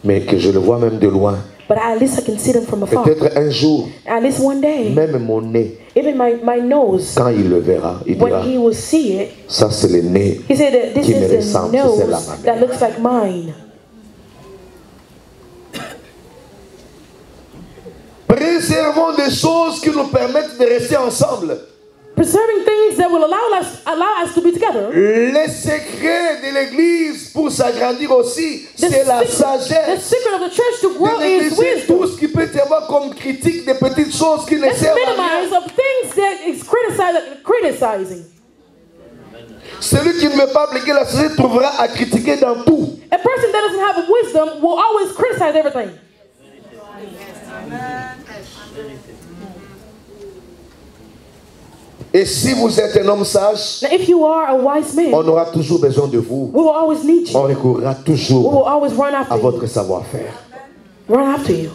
Speaker 1: mais que je le vois même de loin.
Speaker 2: but at least I can see them from afar.
Speaker 1: Peut-être un jour,
Speaker 2: At least one day,
Speaker 1: même mon nez,
Speaker 2: even my nose,
Speaker 1: quand il le verra, il dira,
Speaker 2: when he will see it,
Speaker 1: ça c'est le nez
Speaker 2: he said that this
Speaker 1: qui me
Speaker 2: is the
Speaker 1: ressemble, c'est la
Speaker 2: nose
Speaker 1: ma
Speaker 2: that
Speaker 1: mère.
Speaker 2: looks like mine.
Speaker 1: Préservons des choses qui nous permettent de rester ensemble.
Speaker 2: preserving things that will allow us to be together.
Speaker 1: Le secret de l'église pour s'agrandir aussi, c'est la sagesse.
Speaker 2: The secret of the church to grow is wisdom.
Speaker 1: Tout ce qui peut y avoir comme critique des petites choses qui ne servent à rien.
Speaker 2: Of things that is criticizing.
Speaker 1: Celui qui ne veut pas appliquer la sagesse trouvera à critiquer dans tout.
Speaker 2: A person that doesn't have wisdom will always criticize everything.
Speaker 1: Et si vous êtes un homme sage,
Speaker 2: now, if you are a wise man,
Speaker 1: on aura toujours besoin de vous.
Speaker 2: We will always need you.
Speaker 1: On recourra toujours
Speaker 2: we will always run after
Speaker 1: à votre savoir-faire.
Speaker 2: Run after you.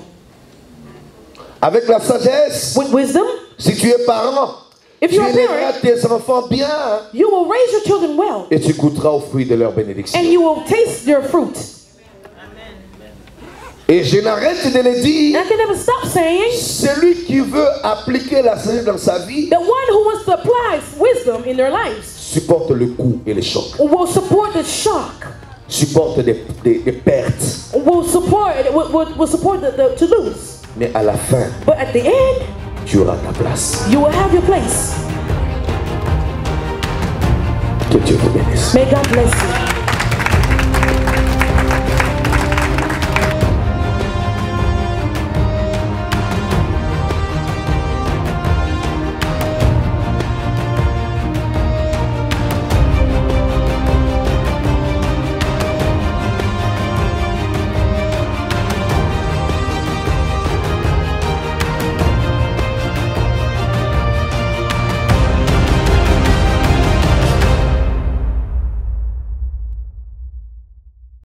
Speaker 1: Avec la sagesse,
Speaker 2: with wisdom,
Speaker 1: si tu es parent,
Speaker 2: if
Speaker 1: tu élèveras tes enfants bien.
Speaker 2: You will raise your children well.
Speaker 1: Et tu goûteras au fruit de leur bénédiction.
Speaker 2: And you will taste their fruit.
Speaker 1: Et je n'arrête de le dire,
Speaker 2: I can never stop saying,
Speaker 1: celui qui veut appliquer la sagesse dans sa vie,
Speaker 2: the one who wants to apply wisdom in their lives,
Speaker 1: supporte le coup et les chocs.
Speaker 2: Will support the shock.
Speaker 1: Supporte des pertes.
Speaker 2: Will support the to lose.
Speaker 1: Mais à la fin,
Speaker 2: but at the end,
Speaker 1: tu auras ta place.
Speaker 2: You will have your place.
Speaker 1: Que Dieu vous bénisse.
Speaker 2: May God bless you.